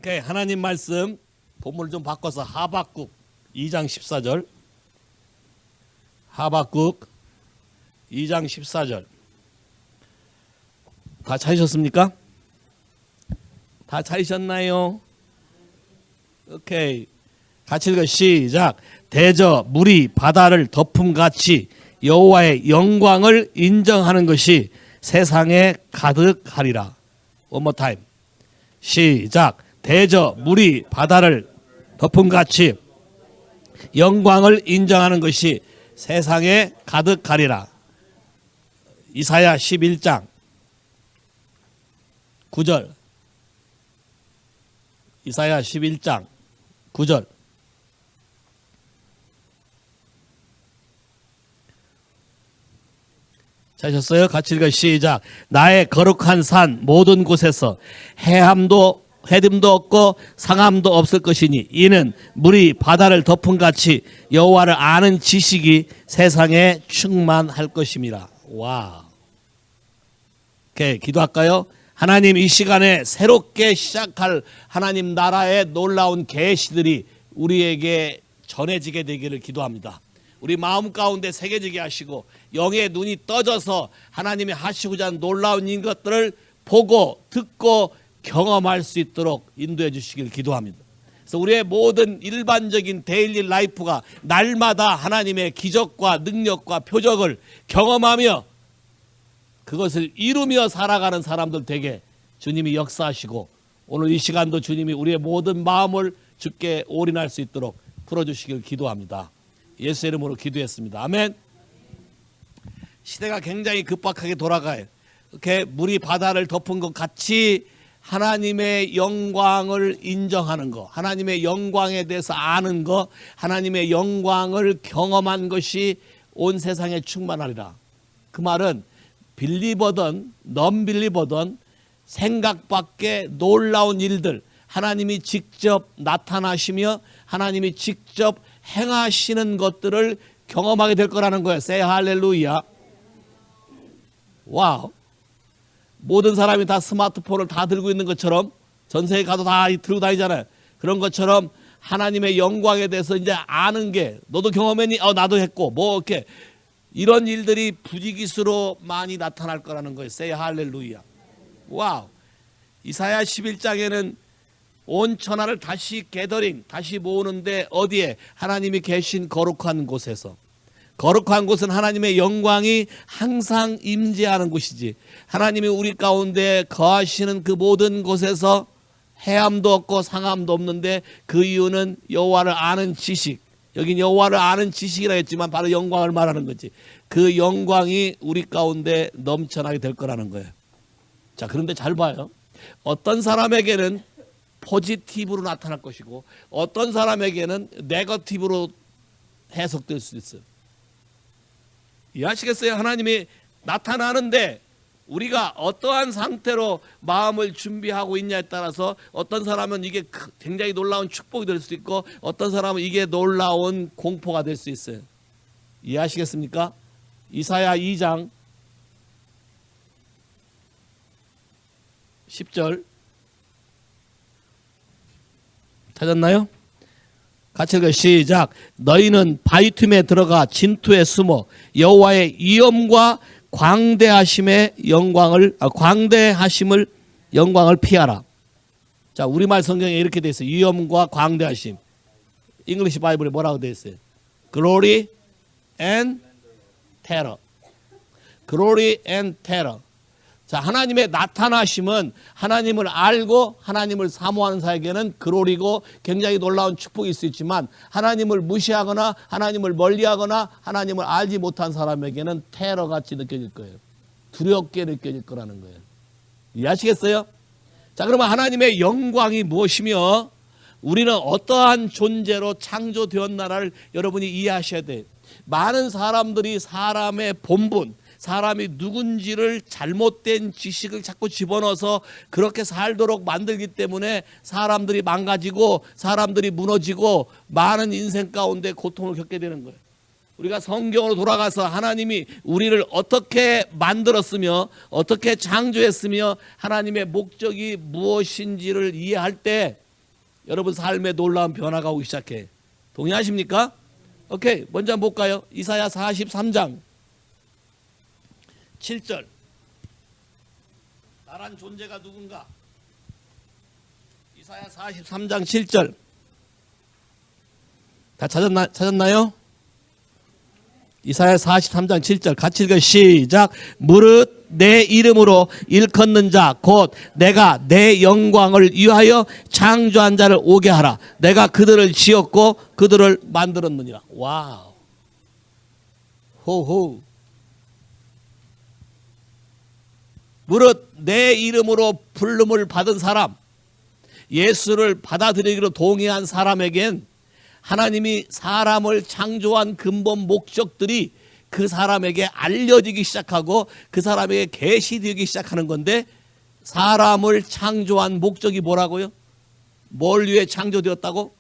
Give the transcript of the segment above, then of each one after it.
오케이. 하나님 말씀 본문을 좀 바꿔서 하박국 2장 14절. 하박국 2장 14절. 다 찾으셨습니까? 다 찾으셨나요? 오케이. 같이 읽어. 시작. 대저 물이 바다를 덮음같이 여호와의 영광을 인정하는 것이 세상에 가득하리라. One more time. 시작. 대저 물이 바다를 덮음같이 영광을 인정하는 것이 세상에 가득하리라. 이사야 11장 9절. 이사야 11장 9절. 찾으셨어요? 같이 읽어. 시작. 나의 거룩한 산 모든 곳에서 해함도 해림도 없고 상함도 없을 것이니 이는 물이 바다를 덮음같이 여호와를 아는 지식이 세상에 충만할 것임이라. 와. 오케이. 기도할까요? 하나님, 이 시간에 새롭게 시작할 하나님 나라의 놀라운 계시들이 우리에게 전해지게 되기를 기도합니다. 우리 마음 가운데 새겨지게 하시고 영의 눈이 떠져서 하나님이 하시고자 하는 놀라운 것들을 보고 듣고 경험할 수 있도록 인도해 주시길 기도합니다. 그래서 우리의 모든 일반적인 데일리 라이프가 날마다 하나님의 기적과 능력과 표적을 경험하며 그것을 이루며 살아가는 사람들 되게 주님이 역사하시고 오늘 이 시간도 주님이 우리의 모든 마음을 주께 올인할 수 있도록 풀어주시길 기도합니다. 예수 이름으로 기도했습니다. 아멘. 시대가 굉장히 급박하게 돌아가요. 이렇게 물이 바다를 덮은 것 같이 하나님의 영광을 인정하는 것, 하나님의 영광에 대해서 아는 것, 하나님의 영광을 경험한 것이 온 세상에 충만하리라. 그 말은 빌리버든 넌빌리버든 생각 밖의 놀라운 일들, 하나님이 직접 나타나시며 하나님이 직접 행하시는 것들을 경험하게 될 거라는 거예요. Say 할렐루야. 와우. 모든 사람이 다 스마트폰을 다 들고 있는 것처럼 전 세계 가도 다 들고 다니잖아요. 그런 것처럼 하나님의 영광에 대해서 이제 아는 게 너도 경험했니? 나도 했고 뭐 이렇게 이런 일들이 부지기수로 많이 나타날 거라는 거예요. Say 할렐루야. 와우. 이사야 11장에는 온 천하를 다시 게더링, 다시 모으는데 어디에? 하나님이 계신 거룩한 곳에서. 거룩한 곳은 하나님의 영광이 항상 임재하는 곳이지. 하나님이 우리 가운데 거하시는 그 모든 곳에서 해함도 없고 상함도 없는데 그 이유는 여호와를 아는 지식. 여긴 여호와를 아는 지식이라 했지만 바로 영광을 말하는 거지. 그 영광이 우리 가운데 넘쳐나게 될 거라는 거예요. 자, 그런데 잘 봐요. 어떤 사람에게는 포지티브로 나타날 것이고 어떤 사람에게는 네거티브로 해석될 수 있어요. 이해하시겠어요? 하나님이 나타나는데 우리가 어떠한 상태로 마음을 준비하고 있냐에 따라서 어떤 사람은 이게 굉장히 놀라운 축복이 될 수 있고 어떤 사람은 이게 놀라운 공포가 될 수 있어요. 이해하시겠습니까? 이사야 2장 10절 찾았나요? 같이 읽어. 시작. 너희는 바위 틈에 들어가 진투에 숨어 여호와의 위엄과 광대하심을 영광을 피하라. 자, 우리말 성경에 이렇게 돼 있어요. 위엄과 광대하심. 잉글리시 바이블에 뭐라고 돼 있어요? Glory and terror. Glory and terror. 자, 하나님의 나타나심은 하나님을 알고 하나님을 사모하는 자에게는 그로리고 굉장히 놀라운 축복일 수 있지만 하나님을 무시하거나 하나님을 멀리하거나 하나님을 알지 못한 사람에게는 테러같이 느껴질 거예요. 두렵게 느껴질 거라는 거예요. 이해하시겠어요? 자, 그러면 하나님의 영광이 무엇이며 우리는 어떠한 존재로 창조되었나를 여러분이 이해하셔야 돼요. 많은 사람들이 사람의 본분, 사람이 누군지를 잘못된 지식을 자꾸 집어넣어서 그렇게 살도록 만들기 때문에 사람들이 망가지고 사람들이 무너지고 많은 인생 가운데 고통을 겪게 되는 거예요. 우리가 성경으로 돌아가서 하나님이 우리를 어떻게 만들었으며 어떻게 창조했으며 하나님의 목적이 무엇인지를 이해할 때 여러분 삶에 놀라운 변화가 오기 시작해. 동의하십니까? 오케이, 먼저 한번 볼까요? 이사야 43장 7절. 나란 존재가 누군가? 이사야 43장 7절. 다 찾았나요? 이사야 43장 7절 같이 읽어 시작. 무릇 내 이름으로 일컫는 자 곧 내가 내 영광을 위하여 창조한 자를 오게 하라. 내가 그들을 지었고 그들을 만들었느니라. 와우. 호호. 무릇 내 이름으로 부름을 받은 사람, 예수를 받아들이기로 동의한 사람에겐 하나님이 사람을 창조한 근본 목적들이 그 사람에게 알려지기 시작하고 그 사람에게 계시되기 시작하는 건데, 사람을 창조한 목적이 뭐라고요? 뭘 위해 창조되었다고?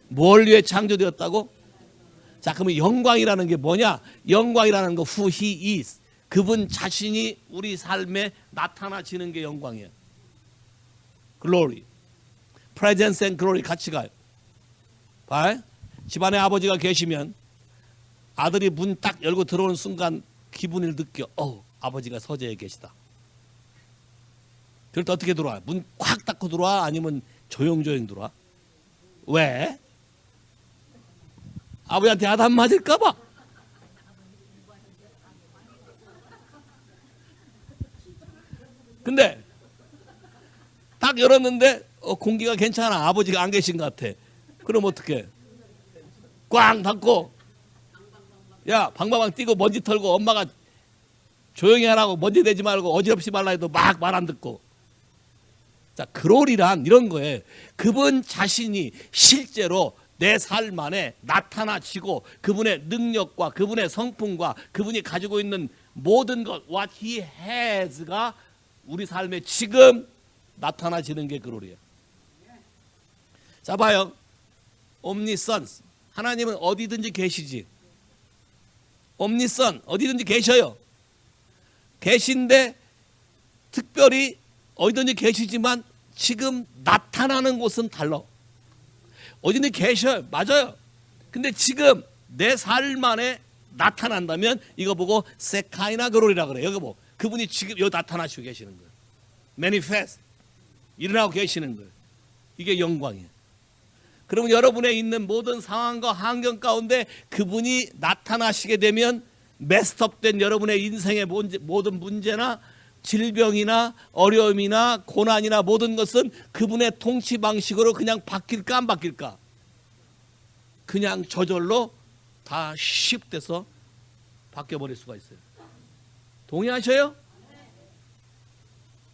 뭘 위해 창조되었다고? 자, 그러면 영광이라는 게 뭐냐? 영광이라는 거 who he is. 그분 자신이 우리 삶에 나타나지는 게 영광이에요. glory. presence and glory 같이 가요. 봐. 집안에 아버지가 계시면 아들이 문 딱 열고 들어오는 순간 기분을 느껴. 아버지가 서재에 계시다. 그럴 때 어떻게 들어와? 문 콱 닫고 들어와? 아니면 조용조용 들어와? 왜? 아버지한테 야단 맞을까 봐. 근데 딱 열었는데 공기가 괜찮아. 아버지가 안 계신 것 같아. 그럼 어떡해? 꽝 닫고, 야 방방방 뛰고 먼지 털고, 엄마가 조용히 하라고 먼지 내지 말고 어지럽지 말라 해도 막 말 안 듣고. 자, 그롤이란 이런 거예요. 그분 자신이 실제로 내 삶 안에 나타나지고 그분의 능력과 그분의 성품과 그분이 가지고 있는 모든 것 what he has가 우리 삶에 지금 나타나지는 게 그롤이에요. 자, 봐요. omniscience. 하나님은 어디든지 계시지. omniscience. 어디든지 계셔요. 계신데 특별히 어디든지 계시지만 지금 나타나는 곳은 달라. 어디든지 계셔요. 맞아요. 근데 지금 내 삶 안에 나타난다면 이거 보고 세카이나 그롤이라 그래요. 여기 뭐 그분이 지금 여기 나타나시고 계시는 거예요. manifest. 일어나고 계시는 거예요. 이게 영광이에요. 그러면 여러분의 있는 모든 상황과 환경 가운데 그분이 나타나시게 되면 메스톱된 여러분의 인생의 모든 문제나 질병이나 어려움이나 고난이나 모든 것은 그분의 통치 방식으로 그냥 바뀔까 안 바뀔까? 그냥 저절로 다 쉽돼서 바뀌어버릴 수가 있어요. 동의하셔요?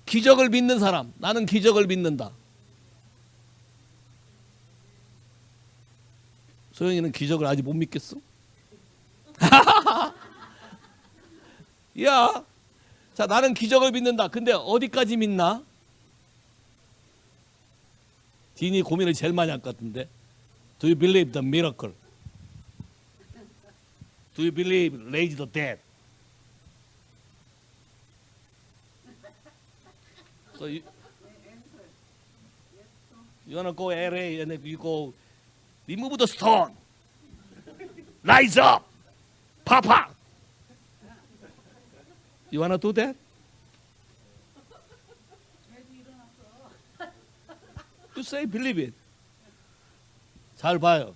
기적을 믿는 사람, 나는 기적을 믿는다. 소영이는 기적을 아직 못 믿겠어? 야, 자, 나는 기적을 믿는다. 근데 어디까지 믿나? 딘이 고민을 제일 많이 할 것 같은데. Do you believe the miracle? Do you believe raise the dead? So you wanna go LA and then you go remove the stone, rise up, Papa. You wanna do that? You say believe it. 잘 봐요.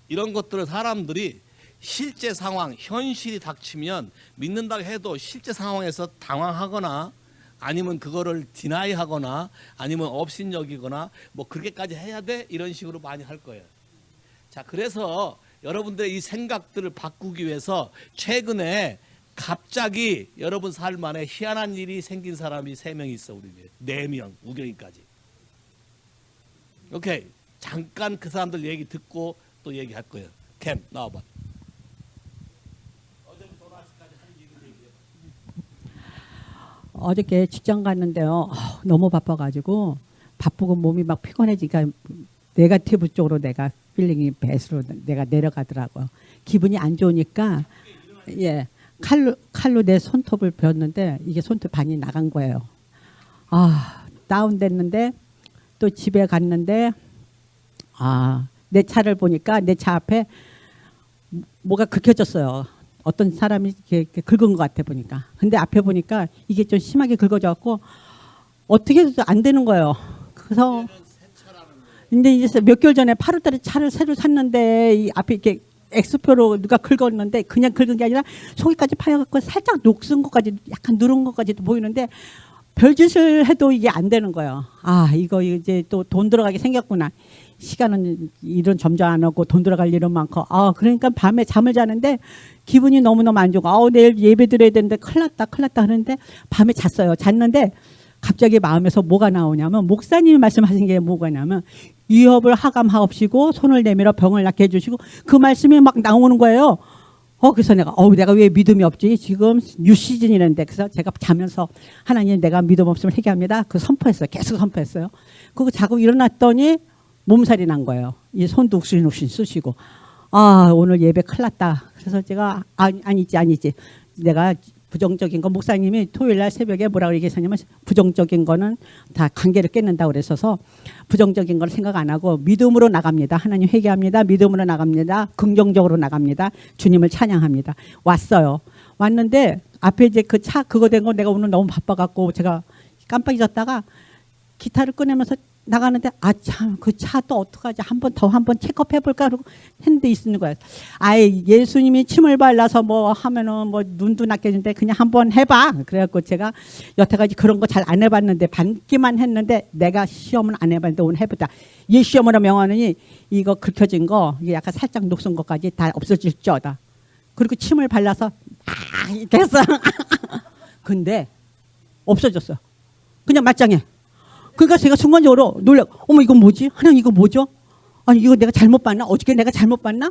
이런 것들을 사람들이 실제 상황, 현실이 닥치면 믿는다고 해도 실제 상황에서 당황하거나 아니면 그거를 디나이하거나 아니면 업신여기거나 뭐 그렇게까지 해야 돼? 이런 식으로 많이 할 거예요. 자, 그래서 여러분들의 이 생각들을 바꾸기 위해서 최근에 갑자기 여러분 삶 안에 희한한 일이 생긴 사람이 3명 있어. 우리 4명, 우경이까지. 오케이. 잠깐 그 사람들 얘기 듣고 또 얘기할 거예요. 캠 나와봐. 어저께 직장 갔는데요. 너무 바빠가지고 바쁘고 몸이 막 피곤해지니까 네거티브 쪽으로 내가 필링이 배수로 내가 내려가더라고요. 기분이 안 좋으니까 칼로 내 손톱을 베었는데 이게 손톱 반이 나간 거예요. 다운됐는데 또 집에 갔는데 내 차를 보니까 내 차 앞에 뭐가 긁혀졌어요. 어떤 사람이 이렇게 긁은 것 같아 보니까. 근데 앞에 보니까 이게 좀 심하게 긁어져 갖고 어떻게 해도 안 되는 거예요. 그래서 근데 이제 몇 개월 전에 8월달에 차를 새로 샀는데 이 앞에 이렇게 X표로 누가 긁었는데 그냥 긁은 게 아니라 속에까지 파여갖고 살짝 녹슨 것까지 약간 누른 것까지도 보이는데 별짓을 해도 이게 안 되는 거예요. 이거 이제 또 돈 들어가게 생겼구나. 시간은 일은 점점 안 오고 돈 들어갈 일은 많고. 그러니까 밤에 잠을 자는데 기분이 너무너무 안 좋고 내일 예배 드려야 되는데 큰일 났다 하는데 밤에 잤어요. 잤는데 갑자기 마음에서 뭐가 나오냐면 목사님이 말씀하신 게 뭐가 나면 위협을 하감하옵시고 손을 내밀어 병을 낫게 해주시고 그 말씀이 막 나오는 거예요. 그래서 내가 왜 믿음이 없지? 지금 뉴 시즌이라는데 그래서 제가 자면서 하나님 내가 믿음 없으면 회개합니다. 그 선포했어요. 계속 선포했어요. 그거 자고 일어났더니 몸살이 난 거예요. 이 손도 욱신욱신 쑤시고 오늘 예배 큰일 났다. 그래서 제가 아니지. 내가 부정적인 거 목사님이 토요일 날 새벽에 뭐라고 얘기하셨냐면 부정적인 거는 다 관계를 깨는다고 그랬어서 부정적인 걸 생각 안 하고 믿음으로 나갑니다. 하나님 회개합니다. 믿음으로 나갑니다. 긍정적으로 나갑니다. 주님을 찬양합니다. 왔어요. 왔는데 앞에 이제 그 차 그거 된 거 내가 오늘 너무 바빠갖고 제가 깜빡 잊었다가 기타를 꺼내면서 나가는데 참 그 차 또 어떡하지 한번 체크업 해볼까 그러고 했는데 있는 거예요. 예수님이 침을 발라서 뭐 하면은 뭐 눈도 낫겠는데 그냥 한번 해봐. 그래갖고 제가 여태까지 그런 거 잘 안 해봤는데 받기만 했는데 내가 시험은 안 해봤는데 오늘 해보자. 이 시험으로 명하느니 이거 긁혀진 거 이게 약간 살짝 녹슨 것까지 다 없어질 쩌다. 그리고 침을 발라서 이렇게 했어. 근데 없어졌어. 그냥 말짱해. 그러니까 제가 순간적으로 어머 이건 뭐지? 하나님 이거 뭐죠? 아니 이거 내가 잘못 봤나? 어저께 내가 잘못 봤나?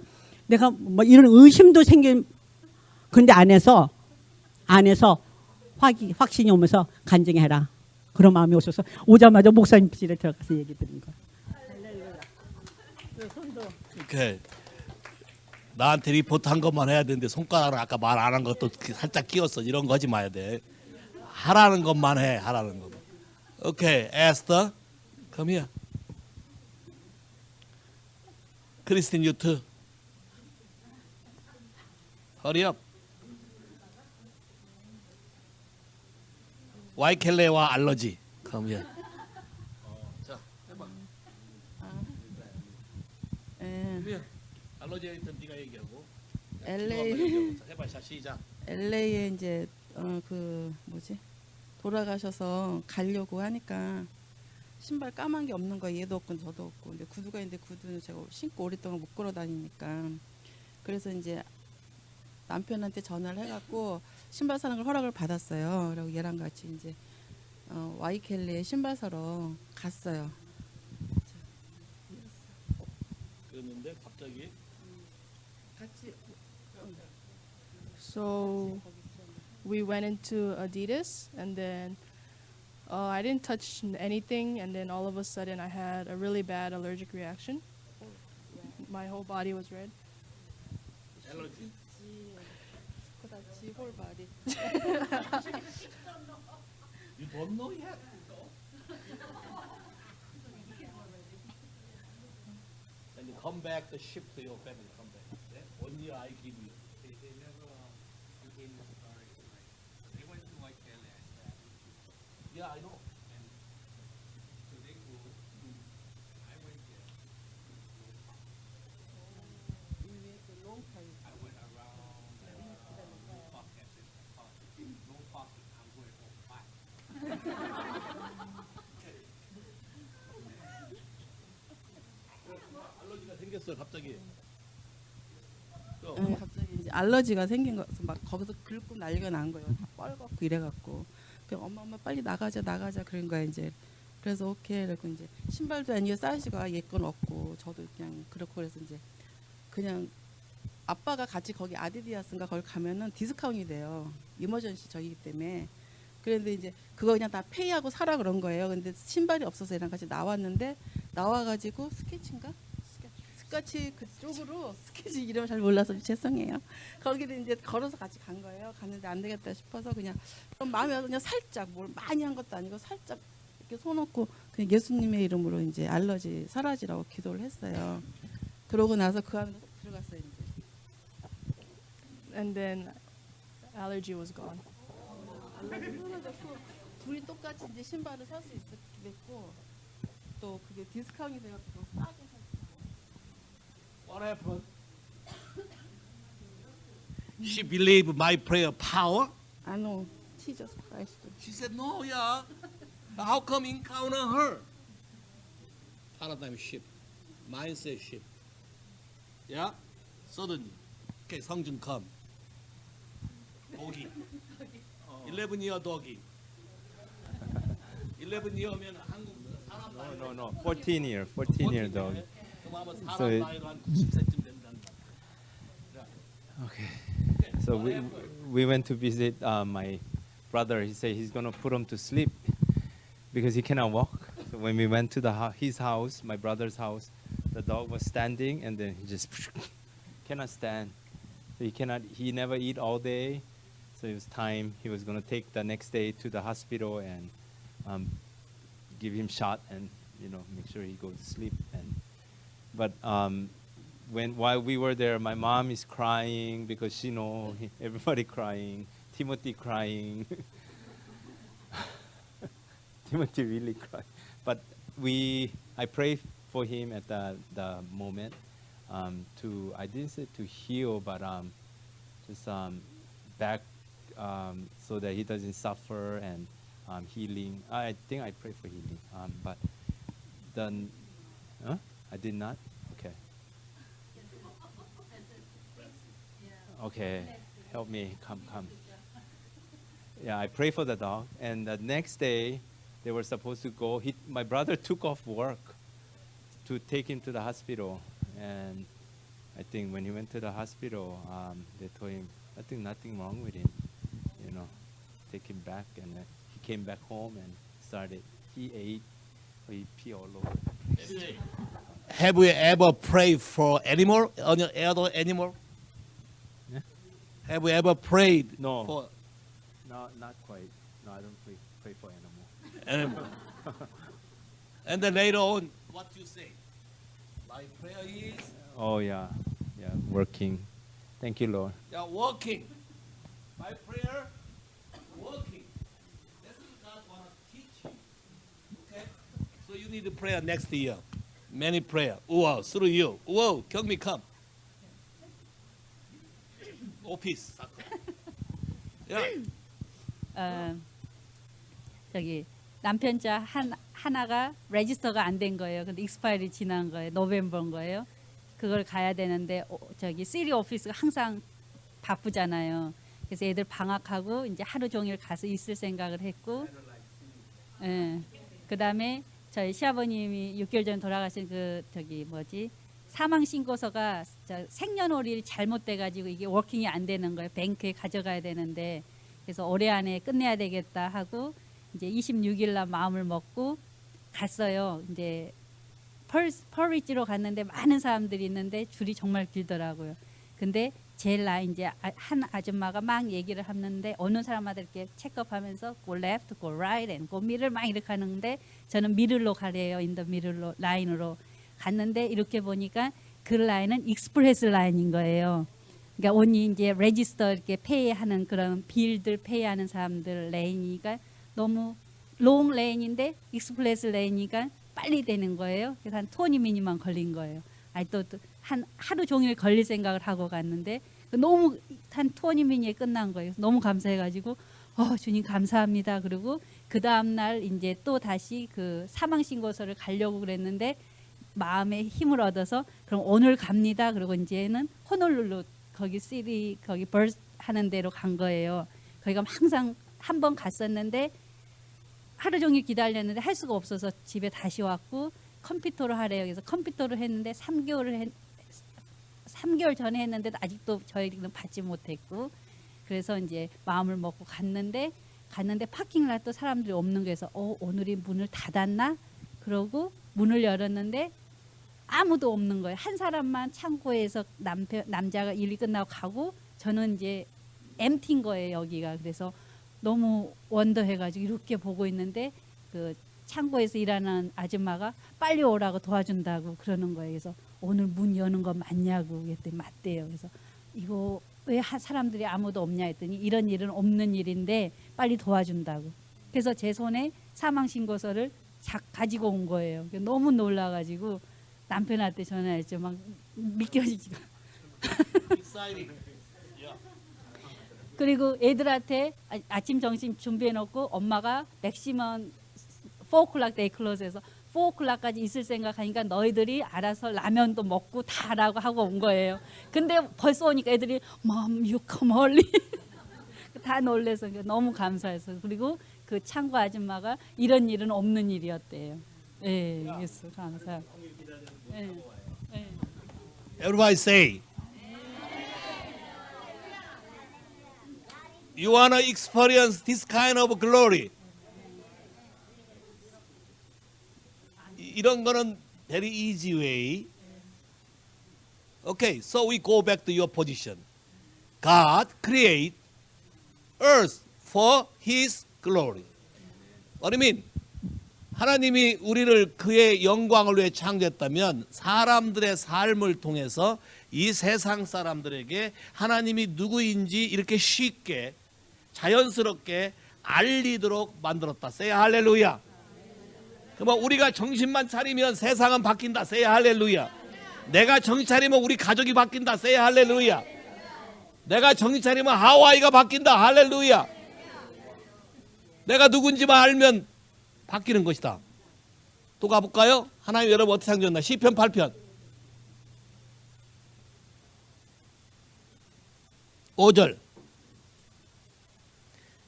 내가 뭐 이런 의심도 생긴. 근데 안에서 확신이 오면서 간증해라. 그런 마음이 오셔서 오자마자 목사님실에 들어가서 얘기 드린 거야. 오케이. 나한테 리포트한 것만 해야 되는데 손가락을 아까 말 안 한 것도 살짝 끼웠어. 이런 거 하지 마야 돼. 하라는 것만 해. 하라는 거. Okay, Esther, come here. Christine, you too. Hurry up. 와이켈레와 알러지. Come here. 자, 해봐. Come here. 알러지에 있던 네가 얘기하고. LA 자, 해봐. 자, 시작. LA에 이제 돌아가셔서 가려고 하니까 신발 까만 게 없는 거야. 얘도 없고 저도 없고. 근데 구두가 있는데 구두는 제가 신고 오랫동안 못 걸어 다니니까. 그래서 이제 남편한테 전화를 해갖고 신발 사는 걸 허락을 받았어요. 그리고 얘랑 같이 이제 와이켈리에 신발 사러 갔어요. 그랬는데 갑자기 같이 So we went into Adidas, and then I didn't touch anything, and then all of a sudden I had a really bad allergic reaction. My whole body was red. 알러지. 그다지 홀바디. You don't know yet. Then you come back to ship to your family. Come back. Yeah? 1 year I give you. They never became the story. Like, they went to White Kelly as that. Yeah, I know. And so they go. I went there. I went around no park exit. No parking. I'm going home. Bye. 알러지가 생겼어요, 갑자기. 갑자기 이제 알러지가 생긴 거, 막 거기서 긁고 난리가 난 거예요. 다 뻘겋고 이래갖고. 그냥 엄마 빨리 나가자 그런 거야 이제. 그래서 오케이. 그래서 이제 신발도 아니고 사이즈가 얘 건 없고 저도 그냥 그렇고 그래서 이제 그냥 아빠가 같이 거기 아디다스인가 거기 가면은 디스카운트이 돼요. 이머전시 저기기 때문에. 그런데 이제 그거 그냥 다 페이하고 사라 그런 거예요. 근데 신발이 없어서 얘랑 같이 나왔는데 나와가지고 스케치인가? 스케치 그쪽으로 스케치 이름 잘 몰라서 죄송해요. 거기를 이제 걸어서 같이 간 거예요. 갔는데 안 되겠다 싶어서 그냥 마음에 그냥 살짝 뭘 많이 한 것도 아니고 살짝 이렇게 손 얹고 그 예수님의 이름으로 이제 알러지 사라지라고 기도를 했어요. 그러고 나서 그 안으로 들어갔어요. 이제. And then allergy was gone. 알러지 사라졌고 둘이 똑같이 이제 신발을 살 수 있게 됐고 또 그게 디스카운트 돼가지고 싸게 샀어요. What happened? She believed my prayer power. I know, Jesus Christ. She said, "No, yeah. How come encounter her?" Paradigm shift, mindset shift. Yeah, suddenly. Okay, 성준 come. Doggy. 11-year doggy. 11-year면 한국 사람 나이. No. 14-year dog. 그럼 아마 So 사람 it- 나이로 한 90세쯤 된단다. Okay. So we went to visit my brother. He said he's gonna put him to sleep because he cannot walk. So when we went to his house, my brother's house, the dog was standing and then he just cannot stand. So he never eat all day. So it was time. He was gonna take the next day to the hospital and give him shot and make sure he goes to sleep. But while we were there, my mom is crying because she know everybody crying. Timothy crying. Timothy really cried. But I prayed for him at the moment I didn't say to heal, but just back so that he doesn't suffer and healing. I think I prayed for healing. But then, I did not. Okay. Okay, help me. Come. Yeah, I pray for the dog, and the next day they were supposed to go. My brother took off work to take him to the hospital, and I think when he went to the hospital, they told him nothing wrong with him. Take him back, and he came back home and started. He ate, he pee all over. Have you ever prayed for animal? Other animal? Yeah. Have you ever prayed No. for No, not quite. No, I don't pray for animal. animal? And then later on, what you say? My prayer is Oh yeah, working. Thank you, Lord. walking. My prayer, walking. That's what God want to teach you. Okay? So you need to pray next year. Many prayer. Wow, through you. Wow, 경미 come. Office. Yeah. 저기 남편자 하나가 레지스터가 안 된 거예요. 근데 익스파일이 지난 거예요. 노벰버인 거예요. 그걸 가야 되는데 저기 시리 오피스가 항상 바쁘잖아요. 그래서 애들 방학하고 이제 하루 종일 가서 있을 생각을 했고, 예. 그다음에 저희 시아버님이 6개월 전에 돌아가신 사망 신고서가 생년월일이 잘못돼 가지고 이게 워킹이 안 되는 거예요. 뱅크에 가져가야 되는데 그래서 올해 안에 끝내야 되겠다 하고 이제 26일 날 마음을 먹고 갔어요. 이제 펄리지로 갔는데 많은 사람들이 있는데 줄이 정말 길더라고요. 근데 제일 나 이제 한 아줌마가 막 얘기를 하는데 어느 사람마다 이렇게 체크업하면서 go left, go right, and go middle 막 이렇게 하는데 저는 미들로 가래요. 인더 미들로 라인으로 갔는데 이렇게 보니까 그 라인은 익스프레스 라인인 거예요. 그러니까 온이 이제 레지스터 이렇게 페이하는 그런 빌들 페이하는 사람들 레인이니까 너무 롱 레인인데 익스프레스 레인이니까 빨리 되는 거예요. 그래서 한 20미니만 걸린 거예요. 아니 또 한 하루 종일 걸릴 생각을 하고 갔는데 너무 한 20미니에 끝난 거예요. 너무 감사해가지고 주님 감사합니다. 그리고 그 다음 날 이제 또 다시 그 사망 신고서를 가려고 그랬는데 마음에 힘을 얻어서 그럼 오늘 갑니다. 그리고 이제는 호놀룰루 거기 시리 거기 버스 하는 데로 간 거예요. 거기가 항상 한 번 갔었는데 하루 종일 기다렸는데 할 수가 없어서 집에 다시 왔고 컴퓨터로 하래요. 그래서 컴퓨터로 했는데 3개월 전에 했는데 아직도 저희는 받지 못했고 그래서 이제 마음을 먹고 갔는데 파킹랏도 사람들이 없는 거에서 오늘이 문을 닫았나? 그러고 문을 열었는데 아무도 없는 거예요. 한 사람만 창고에서 남자가 일이 끝나고 가고 저는 이제 엠티인 거예요, 여기가. 그래서 너무 원더해가지고 이렇게 보고 있는데 그 창고에서 일하는 아줌마가 빨리 오라고 도와준다고 그러는 거예요. 그래서 오늘 문 여는 거 맞냐고 그랬더니 맞대요. 그래서 이거 왜 사람들이 아무도 없냐 했더니 이런 일은 없는 일인데 빨리 도와준다고. 그래서 제 손에 사망 신고서를 가지고 온 거예요. 너무 놀라가지고 남편한테 전화했죠. 막 믿겨지지가. 그리고 애들한테 아침 점심 준비해 놓고 엄마가 맥시멈 4o'clock they close해서 4o'clock까지 있을 생각하니까 너희들이 알아서 라면도 먹고 다라고 하고 온 거예요. 근데 벌써 오니까 애들이 Mom, you come early. 다 놀래서 너무 감사해서. 그리고 그 창고 아줌마가 이런 일은 없는 일이었대요. 예, 그래서 감사해요. 예, 예. Everybody say. You wanna experience this kind of glory. 이런 거는 very easy way. Okay, so we go back to your position. God create earth for His glory. What do you mean? 하나님이 우리를 그의 영광을 위해 창조했다면 사람들의 삶을 통해서 이 세상 사람들에게 하나님이 누구인지 이렇게 쉽게 자연스럽게 알리도록 만들었다. Say 할렐루야. 그러면 우리가 정신만 차리면 세상은 바뀐다. Say 할렐루야. 내가 정신 차리면 우리 가족이 바뀐다. Say 할렐루야. 내가 정신 차리면 하와이가 바뀐다. 할렐루야. 내가 누군지만 알면 바뀌는 것이다. 또 가볼까요? 하나님 여러분 어떻게 창조했나? 시편 8편 5절.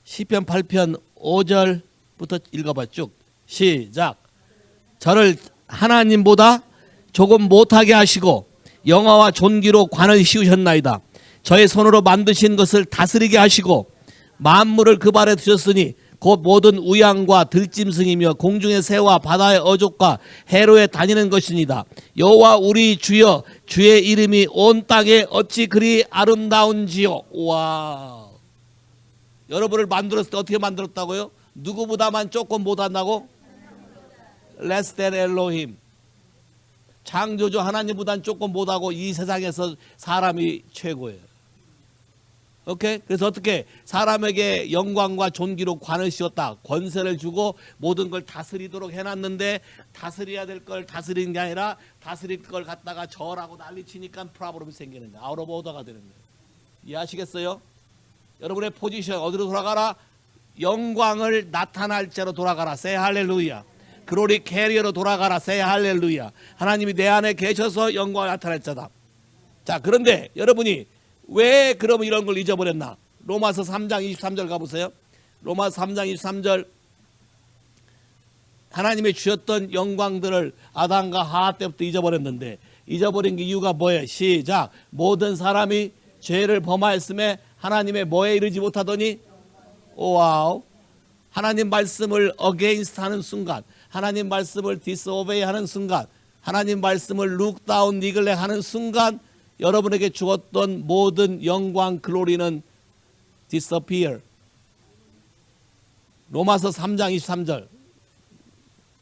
시편 8편 5절부터 읽어봐 쭉. 시작. 저를 하나님보다 조금 못하게 하시고 영화와 존귀로 관을 씌우셨나이다. 저의 손으로 만드신 것을 다스리게 하시고 만물을 그 발에 두셨으니 곧 모든 우양과 들짐승이며 공중의 새와 바다의 어족과 해로에 다니는 것이니다. 여호와 우리 주여, 주의 이름이 온 땅에 어찌 그리 아름다운지요. 와, 여러분을 만들었을 때 어떻게 만들었다고요? 누구보다만 조금 못한다고? Less than Elohim. 창조주 하나님보다는 조금 못하고 이 세상에서 사람이 최고예요. 오케이? 그래서 어떻게 사람에게 영광과 존귀로 관을 씌웠다. 권세를 주고 모든 걸 다스리도록 해놨는데 다스려야 될 걸 다스리는 게 아니라 다스릴 걸 갖다가 절하고 난리치니까 프로블럼이 생기는 거예요. 아웃 오브 오더가 되는 거예요. 이해하시겠어요? 여러분의 포지션 어디로 돌아가라? 영광을 나타날 자로 돌아가라. Say 할렐루야. 글로리 캐리어로 돌아가라. Say 할렐루야. 하나님이 내 안에 계셔서 영광을 나타낼 자다. 자, 그런데 여러분이 왜 그러면 이런 걸 잊어버렸나? 로마서 3장 23절 가보세요. 로마서 3장 23절. 하나님이 주셨던 영광들을 아담과 하와 때부터 잊어버렸는데 잊어버린 게 이유가 뭐예요? 시작. 모든 사람이 죄를 범하였음에 하나님의 뭐에 이르지 못하더니 와우. 하나님 말씀을 against 하는 순간, 하나님 말씀을 disobey 하는 순간, 하나님 말씀을 look down, neglect 하는 순간 여러분에게 주었던 모든 영광 글로리는 disappear. 로마서 3장 23절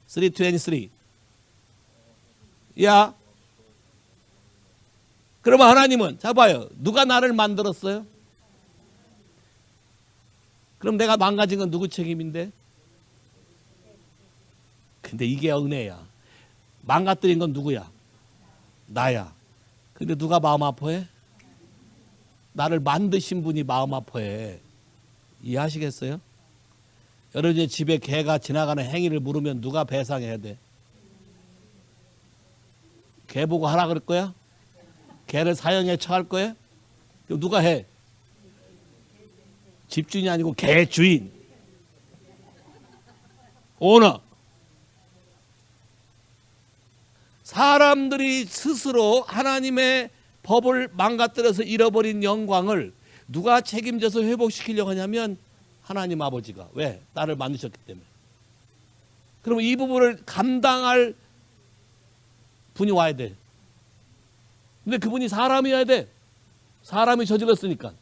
3:23. 야, 그러면 하나님은 잡아요. 누가 나를 만들었어요? 그럼 내가 망가진 건 누구 책임인데? 근데 이게 은혜야. 망가뜨린 건 누구야? 나야. 근데 누가 마음 아파해? 나를 만드신 분이 마음 아파해. 이해하시겠어요? 여러분의 집에 개가 지나가는 행위를 물으면 누가 배상해야 돼? 개 보고 하라 그럴 거야? 개를 사형에 처할 거야? 그럼 누가 해? 집주인이 아니고 개 주인. 오너. 사람들이 스스로 하나님의 법을 망가뜨려서 잃어버린 영광을 누가 책임져서 회복시키려고 하냐면 하나님 아버지가. 왜? 나를 만드셨기 때문에. 그러면 이 부분을 감당할 분이 와야 돼. 근데 그분이 사람이어야 돼. 사람이 저질렀으니까.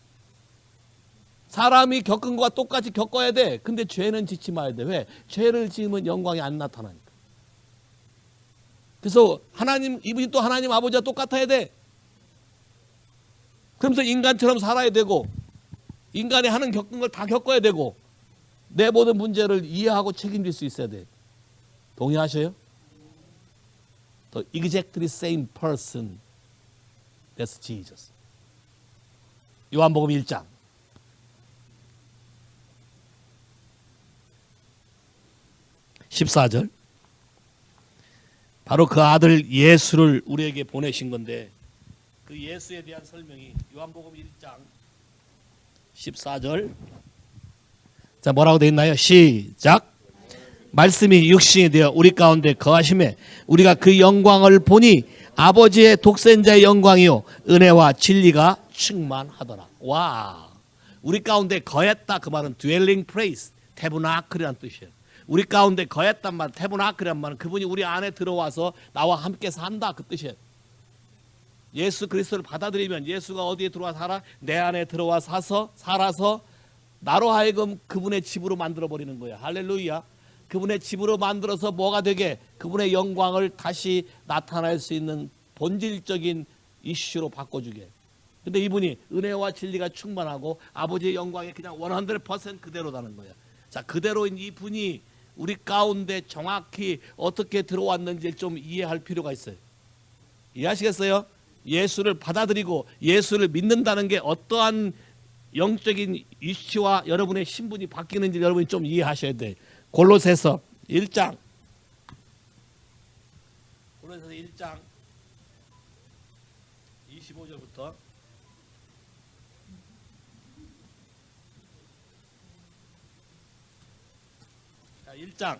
사람이 겪은 것과 똑같이 겪어야 돼. 근데 죄는 짓지 말아야 돼. 왜? 죄를 지으면 영광이 안 나타나니까. 그래서 하나님, 이분이 또 하나님 아버지와 똑같아야 돼. 그러면서 인간처럼 살아야 되고, 인간이 하는 겪은 걸 다 겪어야 되고, 내 모든 문제를 이해하고 책임질 수 있어야 돼. 동의하셔요? The exactly same person. That's Jesus. 요한복음 1장. 14절. 바로 그 아들 예수를 우리에게 보내신 건데, 그 예수에 대한 설명이 요한복음 1장 14절. 자, 뭐라고 되어 있나요? 시작. 말씀이 육신이 되어 우리 가운데 거하심에 우리가 그 영광을 보니 아버지의 독생자의 영광이요 은혜와 진리가 충만하더라. 와, 우리 가운데 거했다. 그 말은 dwelling place, 태브나클이라는 뜻이에요. 우리 가운데 거했단 말, 태브나클이란 말은 그분이 우리 안에 들어와서 나와 함께 산다, 그 뜻이에요. 예수 그리스도를 받아들이면 예수가 어디에 들어와 살아? 내 안에 들어와 살아서 나로 하여금 그분의 집으로 만들어 버리는 거예요. 할렐루야. 그분의 집으로 만들어서 뭐가 되게? 그분의 영광을 다시 나타낼 수 있는 본질적인 이슈로 바꿔주게. 근데 이분이 은혜와 진리가 충만하고 아버지의 영광이 그냥 100% 그대로라는 거예요. 자, 그대로인 이분이 우리 가운데 정확히 어떻게 들어왔는지 좀 이해할 필요가 있어요. 이해하시겠어요? 예수를 받아들이고 예수를 믿는다는 게 어떠한 영적인 이슈와 여러분의 신분이 바뀌는지 여러분이 좀 이해하셔야 돼요. 골로새서 1장 25절부터 자, 1장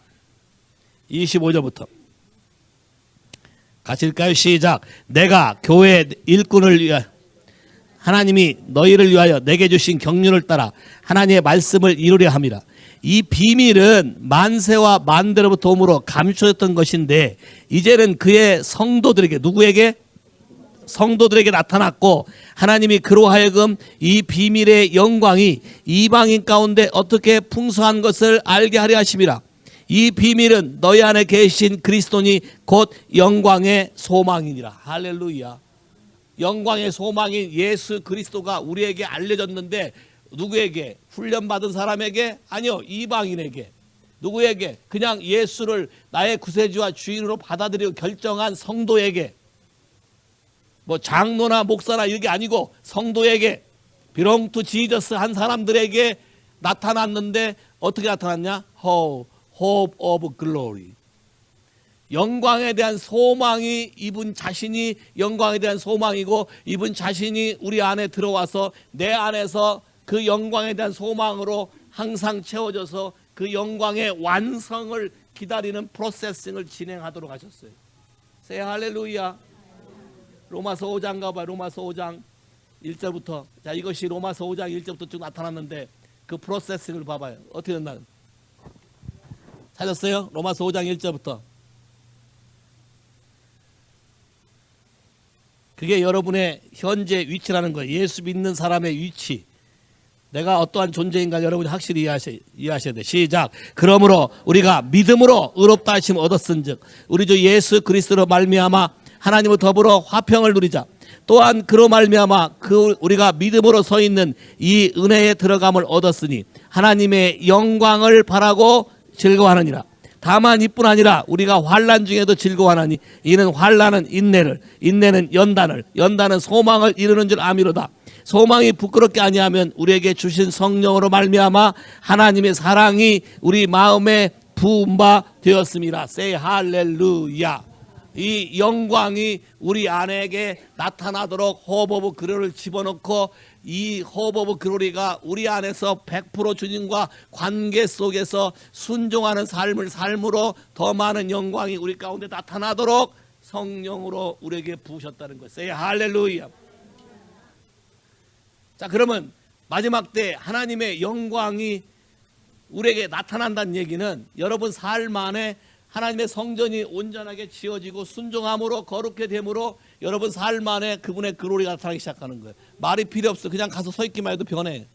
25절부터 같이 읽을까요? 시작. 내가 교회 일꾼을 위하여 하나님이 너희를 위하여 내게 주신 경륜을 따라 하나님의 말씀을 이루려 함이라. 이 비밀은 만세와 만대로부터 오므로 감추어졌던 것인데 이제는 그의 성도들에게, 누구에게? 성도들에게 나타났고 하나님이 그로 하여금 이 비밀의 영광이 이방인 가운데 어떻게 풍성한 것을 알게 하려 하심이라. 이 비밀은 너희 안에 계신 그리스도니 곧 영광의 소망이니라. 할렐루야. 영광의 소망인 예수 그리스도가 우리에게 알려졌는데 누구에게? 훈련받은 사람에게? 아니요, 이방인에게. 누구에게? 그냥 예수를 나의 구세주와 주인으로 받아들이고 결정한 성도에게. 뭐 장로나 목사나 이게 아니고 성도에게, belong to Jesus 한 사람들에게 나타났는데 어떻게 나타났냐? Hope of glory. 영광에 대한 소망이 이분 자신이 영광에 대한 소망이고 이분 자신이 우리 안에 들어와서 내 안에서 그 영광에 대한 소망으로 항상 채워져서 그 영광의 완성을 기다리는 프로세싱을 진행하도록 하셨어요. 세 할렐루야. 로마서 5장 가봐. 로마서 5장 1절부터. 자, 이것이 로마서 5장 1절부터 쭉 나타났는데 그 프로세싱을 봐봐요. 어떻게 됐나? 찾았어요? 로마서 5장 1절부터. 그게 여러분의 현재 위치라는 거예요. 예수 믿는 사람의 위치. 내가 어떠한 존재인가 여러분이 확실히 이해하셔야 돼. 시작. 그러므로 우리가 믿음으로 의롭다 하심 얻었은즉 우리 주 예수 그리스도로 말미암아 하나님을 더불어 화평을 누리자. 또한 그로 말미암아 우리가 믿음으로 서 있는 이 은혜에 들어감을 얻었으니 하나님의 영광을 바라고 즐거워하느니라. 다만 이뿐 아니라 우리가 환난 중에도 즐거워하나니 이는 환난은 인내를, 인내는 연단을, 연단은 소망을 이루는 줄 아미로다. 소망이 부끄럽게 아니하면 우리에게 주신 성령으로 말미암아 하나님의 사랑이 우리 마음에 부은 바 되었음이라. Say 할렐루야. 이 영광이 우리 안에게 나타나도록 호흡 오브 글로리를 집어넣고 이 호흡 오브 글로리가 우리 안에서 100% 주님과 관계 속에서 순종하는 삶으로 더 많은 영광이 우리 가운데 나타나도록 성령으로 우리에게 부으셨다는 거예요. Say 할렐루야. 자, 그러면 마지막 때 하나님의 영광이 우리에게 나타난다는 얘기는 여러분 삶 안에 하나님의 성전이 온전하게 지어지고 순종함으로 거룩해 됨으로 여러분 삶 안에 그분의 글로리가 나타나기 시작하는 거예요. 말이 필요 없어. 그냥 가서 서 있기만 해도 변해.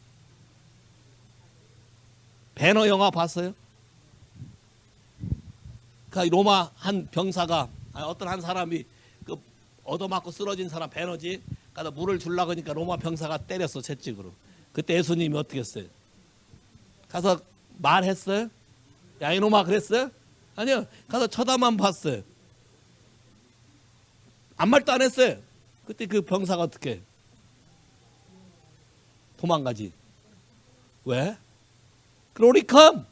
배너 영화 봤어요? 그 로마 한 병사가 어떤 한 사람이 그 얻어맞고 쓰러진 사람 배너지. 가다 물을 주려고 하니까 로마 병사가 때렸어 채찍으로. 그때 예수님이 어떻게 했어요? 가서 말했어요? 야 이놈아 그랬어요? 아니요. 가서 쳐다만 봤어요. 아무 말도 안 했어요. 그때 그 병사가 어떻게 해? 도망가지. 왜? Glory come.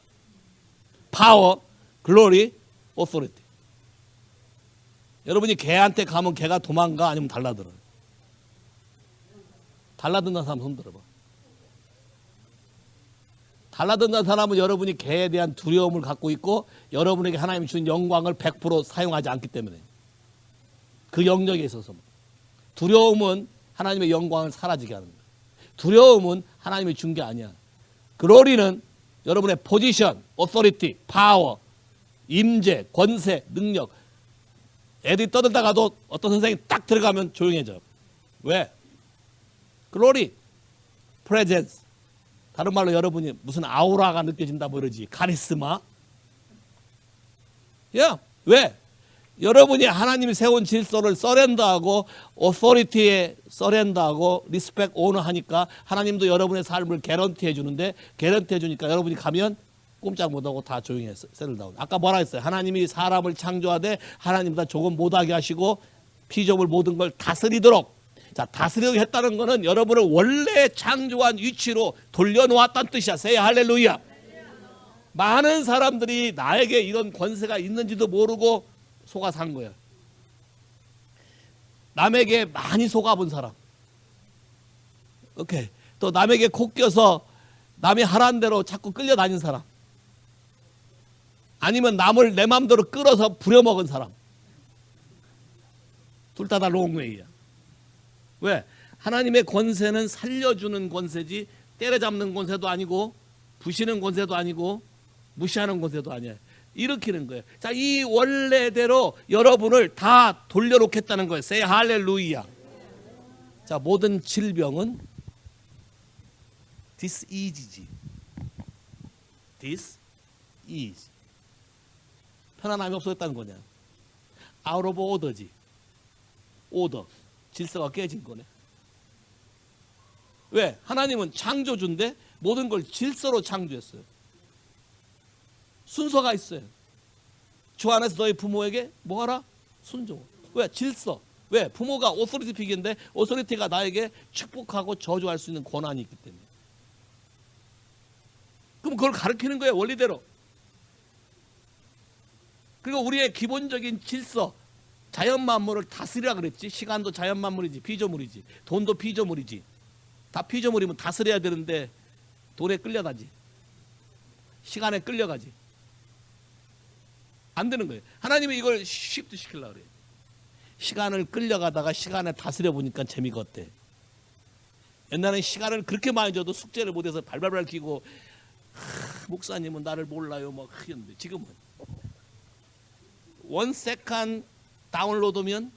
Power, glory, authority. 여러분이 개한테 가면 개가 도망가 아니면 달라들어요? 달라든다는 사람 손 들어봐. 달라든다는 사람은 여러분이 개에 대한 두려움을 갖고 있고 여러분에게 하나님이 준 영광을 100% 사용하지 않기 때문에 그 영역에 있어서 두려움은 하나님의 영광을 사라지게 하는 거예요. 두려움은 하나님이 준 게 아니야. 글로리는 여러분의 포지션, 오토리티, 파워, 임재, 권세, 능력. 애들이 떠들다가도 어떤 선생님이 딱 들어가면 조용해져. 왜? 글로리, 프레젠스. 다른 말로 여러분이 무슨 아우라가 느껴진다 뭐 이러지. 카리스마. 야, 왜? 여러분이 하나님이 세운 질서를 서렌더하고 오토리티에 서렌더하고 리스펙 오너하니까 하나님도 여러분의 삶을 개런티 해주는데 개런티 해주니까 여러분이 가면 꼼짝 못하고 다 조용히 세를다운. 아까 뭐라 했어요? 하나님이 사람을 창조하되 하나님보다 조금 못하게 하시고 피조물 모든 걸 다스리도록. 자, 다스리도록 했다는 것은 여러분을 원래 창조한 위치로 돌려놓았다는 뜻이야. Say 할렐루야. 많은 사람들이 나에게 이런 권세가 있는지도 모르고 속아 산 거야. 남에게 많이 속아본 사람. 오케이. 또 남에게 코 껴서 남이 하라는 대로 자꾸 끌려다닌 사람. 아니면 남을 내 마음대로 끌어서 부려먹은 사람. 둘 다 롱웨이야. 왜? 하나님의 권세는 살려주는 권세지 때려잡는 권세도 아니고 부시는 권세도 아니고 무시하는 권세도 아니야. 일으키는 거예요. 자, 이 원래대로 여러분을 다 돌려놓겠다는 거예요. Say 할렐루야. 자, 모든 질병은 disease지. disease. 편안함이 없어졌다는 거냐. out of order지. order. 질서가 깨진 거네. 왜? 하나님은 창조주인데 모든 걸 질서로 창조했어요. 순서가 있어요. 주 안에서 너희 부모에게 뭐 하라? 순종. 왜? 질서. 왜? 부모가 오토리티 픽인데 오토리티가 나에게 축복하고 저주할 수 있는 권한이 있기 때문에. 그럼 그걸 가르치는 거예요. 원리대로. 그리고 우리의 기본적인 질서. 자연 만물을 다스리라 그랬지. 시간도 자연 만물이지. 피조물이지. 돈도 피조물이지. 다 피조물이면 다스려야 되는데 돈에 끌려가지. 시간에 끌려가지. 안 되는 거예요. 하나님이 이걸 쉬프트 시키려고 그래요. 시간을 끌려가다가 시간에 다스려 보니까 재미가 어때? 옛날에는 시간을 그렇게 많이 줘도 숙제를 못해서 발발발 끼고 목사님은 나를 몰라요 막 했는데 지금은 원 세컨 다운로드면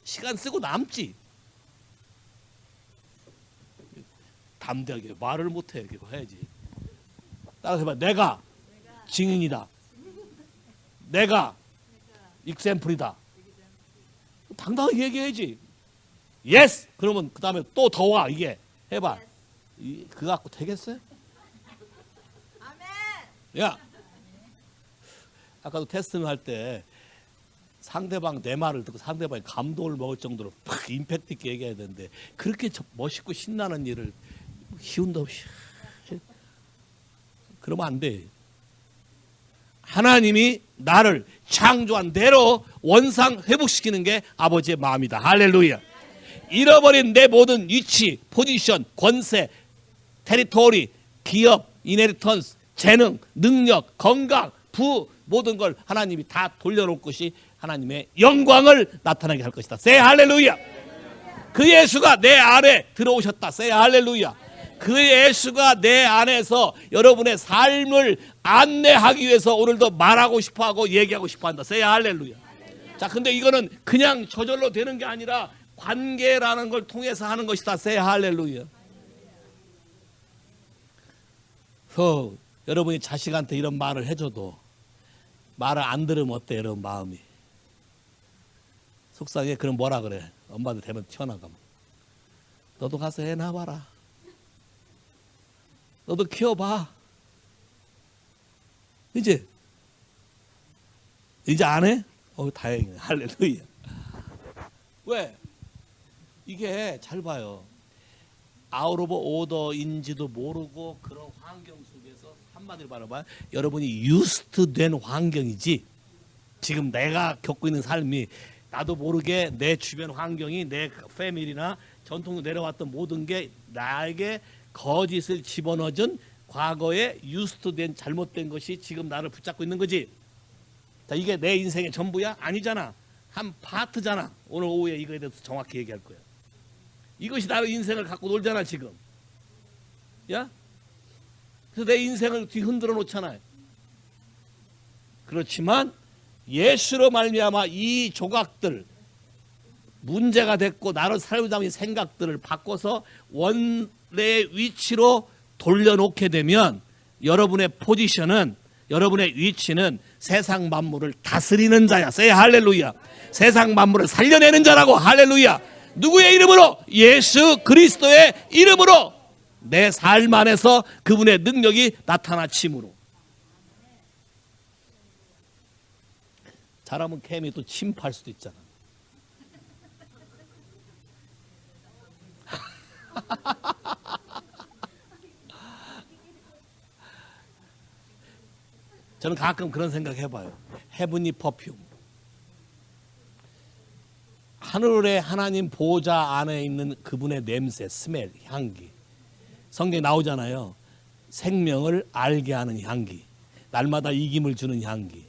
시간 쓰고 남지. 담대하게 말을 못해 이렇게 해야지. 따라서 해봐. 내가 증인이다. 내가 익샘플이다. 당당하게 얘기해야지. 예스. 그러면 그 다음에 또 더 와. 이게 해봐. 그거 갖고 되겠어요? 야, 아까도 테스트를 할 때 상대방 내 말을 듣고 상대방이 감동을 먹을 정도로 팍 임팩트 있게 얘기해야 되는데 그렇게 멋있고 신나는 일을 희운도 없이 그러면 안 돼. 하나님이 나를 창조한 대로 원상 회복시키는 게 아버지의 마음이다. 할렐루야. 잃어버린 내 모든 위치, 포지션, 권세, 테리토리, 기업, 이네리턴스, 재능, 능력, 건강, 부 모든 걸 하나님이 다 돌려놓을 것이 하나님의 영광을 나타나게 할 것이다. 세 할렐루야. 그 예수가 내 안에 들어오셨다. 세 할렐루야. 그 예수가 내 안에서 여러분의 삶을 안내하기 위해서 오늘도 말하고 싶어하고 얘기하고 싶어한다. 세 할렐루야. 자, 근데 이거는 그냥 저절로 되는 게 아니라 관계라는 걸 통해서 하는 것이다. 세 할렐루야. 여러분이 자식한테 이런 말을 해줘도 말을 안 들으면 어때 여러분 마음이? 속상해. 그럼 뭐라 그래? 엄마한테 대면 튀어나가면 너도 가서 애 낳아봐라. 너도 키워봐. 이제 안 해? 다행이네. 할렐루야. 왜? 이게 잘 봐요. 아웃 오브 오더인지도 모르고 그런 환경 속에서 한마디로 말해봐. 여러분이 유스트 된 환경이지. 지금 내가 겪고 있는 삶이 나도 모르게 내 주변 환경이 내 패밀리나 전통으로 내려왔던 모든 게 나에게 거짓을 집어넣어준 과거에 유스트 된 잘못된 것이 지금 나를 붙잡고 있는 거지. 자, 이게 내 인생의 전부야? 아니잖아. 한 파트잖아. 오늘 오후에 이거에 대해서 정확히 얘기할 거야. 이것이 나의 인생을 갖고 놀잖아 지금. 야? 그래서 내 인생을 뒤흔들어 놓잖아요. 그렇지만 예수로 말미암아 이 조각들 문제가 됐고 나를 살고자 하는 생각들을 바꿔서 원래 위치로 돌려놓게 되면 여러분의 포지션은 여러분의 위치는 세상 만물을 다스리는 자야. 세 할렐루야. 세상 만물을 살려내는 자라고. 할렐루야. 누구의 이름으로? 예수 그리스도의 이름으로 내 삶 안에서 그분의 능력이 나타나침으로. 잘하면 캠이 또 침파할 수도 있잖아. 저는 가끔 그런 생각 해봐요. 헤븐리 퍼퓸. 하늘의 하나님 보호자 안에 있는 그분의 냄새, 스멜, 향기. 성경에 나오잖아요. 생명을 알게 하는 향기. 날마다 이김을 주는 향기.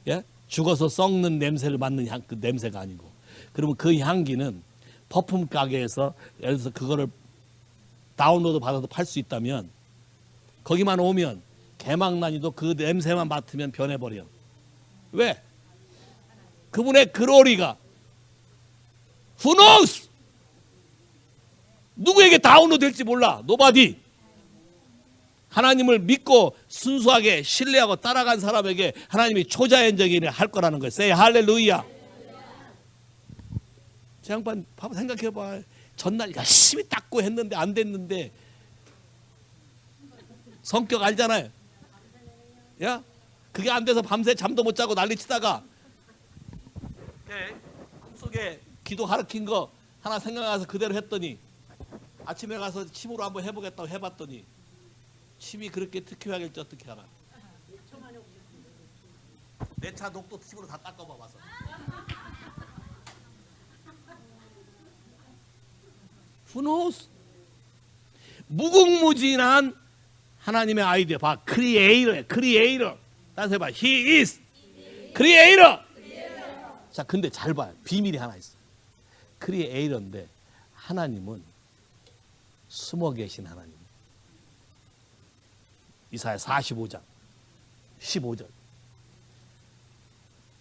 예? 죽어서 썩는 냄새를 맡는 그 냄새가 아니고. 그러면 그 향기는 퍼퓸 가게에서 예를 들어서 그거를 다운로드 받아서 팔 수 있다면 거기만 오면 개망난이도 그 냄새만 맡으면 변해버려. 왜? 그분의 글로리가 Who knows? 누구에게 다운로드 될지 몰라. Nobody. 하나님을 믿고 순수하게 신뢰하고 따라간 사람에게 하나님이 초자연적인 일을 할 거라는 거예요. Say 할렐루야. 제 양반 생각해봐. 전날 열심히 닦고 했는데 안 됐는데 성격 알잖아요. 야, 그게 안 돼서 밤새 잠도 못 자고 난리치다가 꿈속에 기도 가르친 거 하나 생각나서 그대로 했더니 아침에 가서 침으로 한번 해보겠다고 해봤더니 침이 그렇게 특효하길지 어떻게 알아? 내 차 녹도 침으로 다 닦아봐 봐서. Who knows? 무궁무진한 하나님의 아이디어. 봐. 크리에이터. 따라서 해봐. He is 크리에이터. 자, 근데 잘 봐요. 비밀이 하나 있어. 크리에이터인데 하나님은 숨어 계신 하나님. 이사야 45장 15절.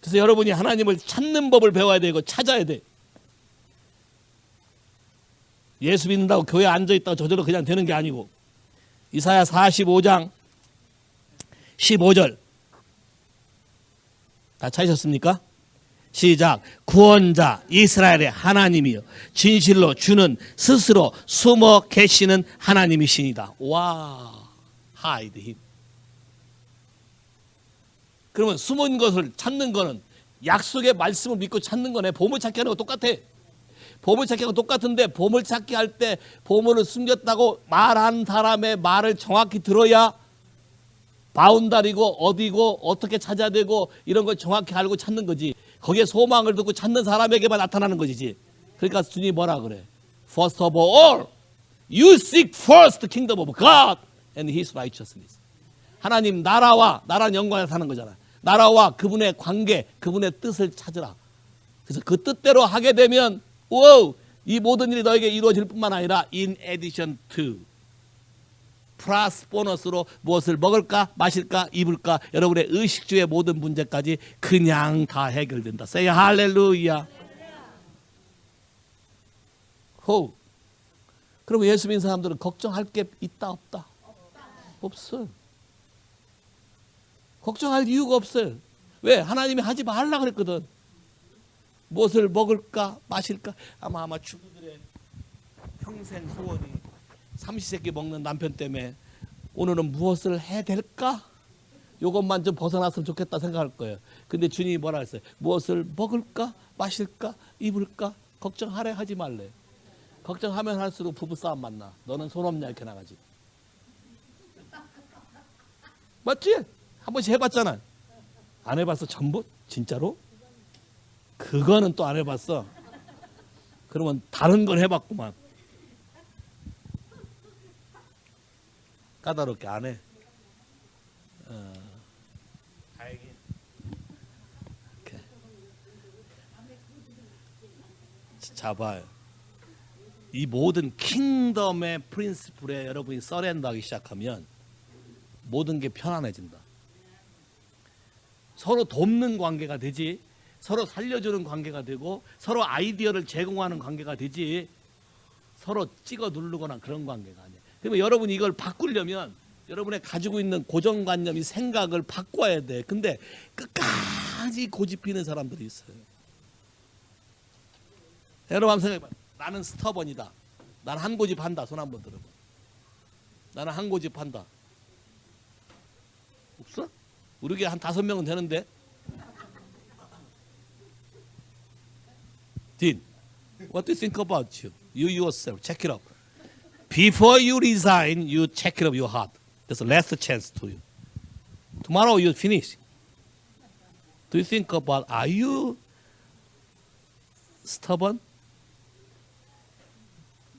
그래서 여러분이 하나님을 찾는 법을 배워야 되고 찾아야 돼. 예수 믿는다고 교회에 앉아있다고 저절로 그냥 되는 게 아니고. 이사야 45장 15절 다 찾으셨습니까? 시작. 구원자 이스라엘의 하나님이여 진실로 주는 스스로 숨어 계시는 하나님이시니다. 와, hide him. 그러면 숨은 것을 찾는 거는 약속의 말씀을 믿고 찾는 거네. 보물찾기 하는 거 똑같아. 보물찾기하고 똑같은데 보물찾기 할 때 보물을 숨겼다고 말한 사람의 말을 정확히 들어야 바운다리고 어디고 어떻게 찾아야 되고 이런 걸 정확히 알고 찾는 거지. 거기에 소망을 두고 찾는 사람에게만 나타나는 것이지. 그러니까 주님이 뭐라 그래? First of all, you seek first the kingdom of God and His righteousness. 하나님 나라와 나라는 영광에 사는 거잖아. 나라와 그분의 관계, 그분의 뜻을 찾으라. 그래서 그 뜻대로 하게 되면 오, 이 모든 일이 너에게 이루어질 뿐만 아니라 in addition to 플러스 보너스로 무엇을 먹을까 마실까 입을까 여러분의 의식주의 모든 문제까지 그냥 다 해결된다. Say 할렐루야. 호. 그러면 예수 믿는 사람들은 걱정할 게 있다 없다? 없어. 걱정할 이유가 없어요. 왜? 하나님이 하지 말라 그랬거든. 무엇을 먹을까 마실까. 아마 주부들의 평생 소원이 삼시세끼 먹는 남편 때문에 오늘은 무엇을 해야 될까? 이것만 좀 벗어났으면 좋겠다 생각할 거예요. 근데 주님이 뭐라 했어요? 무엇을 먹을까 마실까 입을까 걱정하래 하지 말래. 걱정하면 할수록 부부싸움 만나. 너는 손 없냐 이렇게 나가지. 맞지? 한 번씩 해봤잖아. 안 해봤어 전부? 진짜로? 그거는 또 안 해봤어. 그러면 다른 걸 해봤구만. 까다롭게 안 해. 다행히. 이렇게. 자 봐요. 이 모든 킹덤의 프린시플에 여러분이 서렌더하기 시작하면 모든 게 편안해진다. 서로 돕는 관계가 되지, 서로 살려주는 관계가 되고, 서로 아이디어를 제공하는 관계가 되지, 서로 찍어 누르거나 그런 관계가 아니야. 그러면 여러분이 이걸 바꾸려면 여러분의 가지고 있는 고정관념이 생각을 바꿔야 돼. 근데 끝까지 고집피는 사람들이 있어요. 여러분 한번 생각해봐. 나는 스터번이다. 나는 한 고집한다. 손 한번 들어봐. 나는 한 고집한다. 없어? 우리 교회 한 5명은 되는데. Dean, what do you think about you? You yourself, check it up. Before you resign, you check it up your heart. There's a last chance to you. Tomorrow you finish. Do you think about, are you stubborn?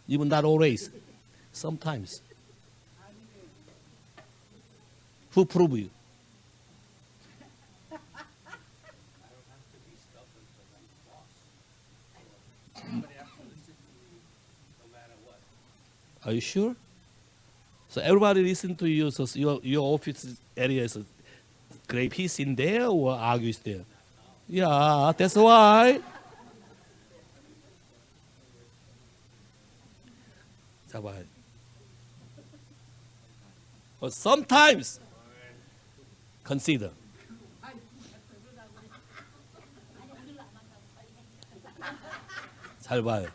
Even not always. Sometimes. Who prove you? Are you sure? So everybody listen to you. So your office area is a great peace in there or argues there? Yeah, that's why. 잡아요. But sometimes consider. 잘 봐요.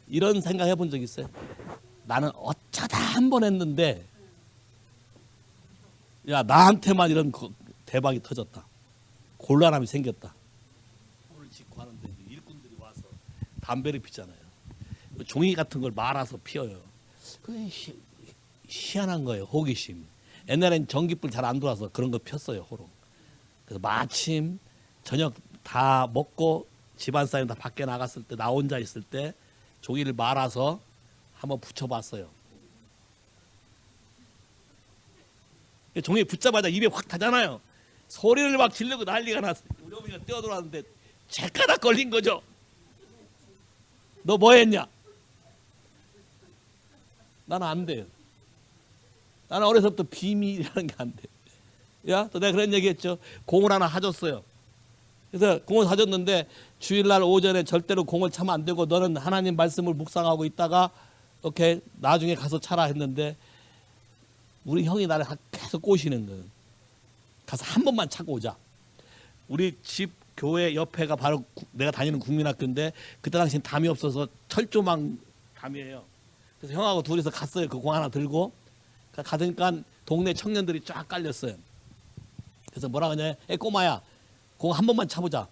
이런 생각 해본 적 있어요? 나는 어쩌다 한 번 했는데, 야 나한테만 이런 대박이 터졌다. 곤란함이 생겼다. 오늘 짓고 하는데 일꾼들이 와서 담배를 피잖아요. 종이 같은 걸 말아서 피워요. 그게 희한한 거예요. 호기심. 옛날엔 전기불 잘 안 들어와서 그런 거 폈어요. 호롱. 그래서 마침 저녁 다 먹고 집안 사람 다 밖에 나갔을 때 나 혼자 있을 때 종이를 말아서 한번 붙여봤어요. 종이에 붙자마자 입에 확 타잖아요. 소리를 막 지르고 난리가 났어요. 우리 어머니가 뛰어들어왔는데 제가닥 걸린 거죠. 너 뭐 했냐? 나는 안 돼요. 나는 어려서부터 비밀이라는 게 안 돼. 야, 또 내가 그런 얘기 했죠. 공을 하나 사줬어요. 그래서 공을 사줬는데 주일날 오전에 절대로 공을 차면 안 되고 너는 하나님 말씀을 묵상하고 있다가 오케이 나중에 가서 차라 했는데 우리 형이 나를 계속 꼬시는 거예요. 가서 한 번만 차고 오자. 우리 집 교회 옆에가 바로 내가 다니는 국민학교인데 그때 당시엔 담이 없어서 철조망 담이에요. 그래서 형하고 둘이서 갔어요. 그 공 하나 들고 가니까 동네 청년들이 쫙 깔렸어요. 그래서 뭐라 그러냐? 에 꼬마야 공 한 번만 차보자.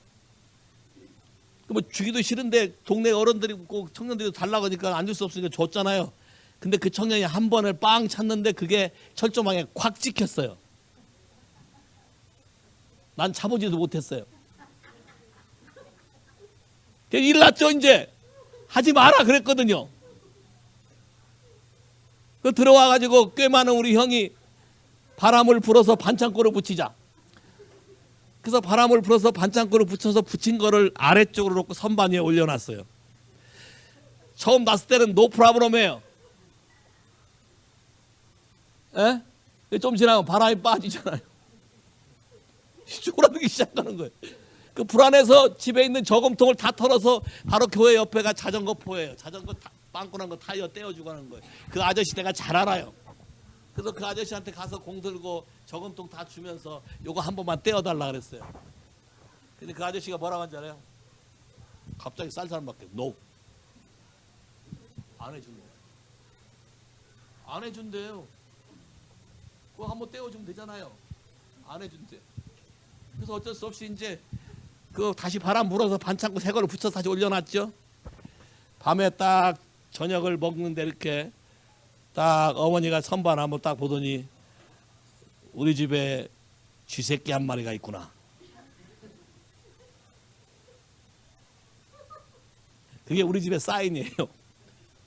뭐 주기도 싫은데 동네 어른들이 꼭 청년들이 달라고 하니까 안 줄 수 없으니까 줬잖아요. 근데 그 청년이 한 번을 빵 찼는데 그게 철조망에 콱 찍혔어요. 난 차보지도 못했어요. 일났죠 이제. 하지 마라 그랬거든요. 그 들어와가지고 꽤 많은 우리 형이 바람을 불어서 반창고를 붙이자. 그래서 바람을 불어서 반창고를 붙여서 붙인 거를 아래쪽으로 놓고 선반 위에 올려놨어요. 처음 났을 때는 노 프라브럼이에요. 에? 좀 지나면 바람이 빠지잖아요. 쪼그라들기 시작하는 거예요. 그 불안해서 집에 있는 저금통을 다 털어서 바로 교회 옆에가 자전거 포예요. 자전거 빵꾸난 거 타이어 떼어주고 하는 거예요. 그 아저씨 내가 잘 알아요. 그래서 그 아저씨한테 가서 공 들고 저금통 다 주면서 요거 한 번만 떼어달라 그랬어요. 근데 그 아저씨가 뭐라고 한지 알아요? 갑자기 쌀쌀맞게 NO. 안 해준대요. 안 해준대요. 그거 한번 떼어주면 되잖아요. 안 해준대요. 그래서 어쩔 수 없이 이제 그 다시 바람 불어서 반창고 새 거를 붙여서 다시 올려놨죠. 밤에 딱 저녁을 먹는데 이렇게 딱 어머니가 선반 한번 딱 보더니 우리 집에 쥐새끼 한 마리가 있구나. 그게 우리 집의 사인이에요.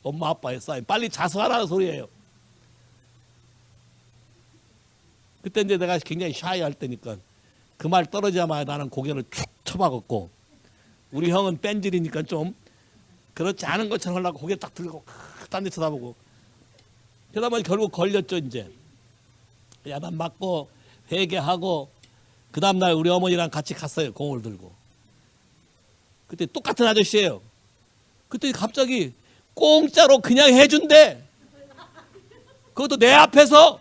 엄마 아빠의 사인. 빨리 자수하라는 소리예요. 그때 이제 내가 굉장히 샤이할 때니까 그 말 떨어지자마자 나는 고개를 툭 쳐박았고, 우리 형은 뺀질이니까 좀 그렇지 않은 것처럼 하려고 고개 딱 들고 딴 데 쳐다보고, 그러다 보니 결국 걸렸죠. 이제 야단 맞고 회개하고 그 다음날 우리 어머니랑 같이 갔어요. 공을 들고. 그때 똑같은 아저씨예요. 그때 갑자기 공짜로 그냥 해준대. 그것도 내 앞에서.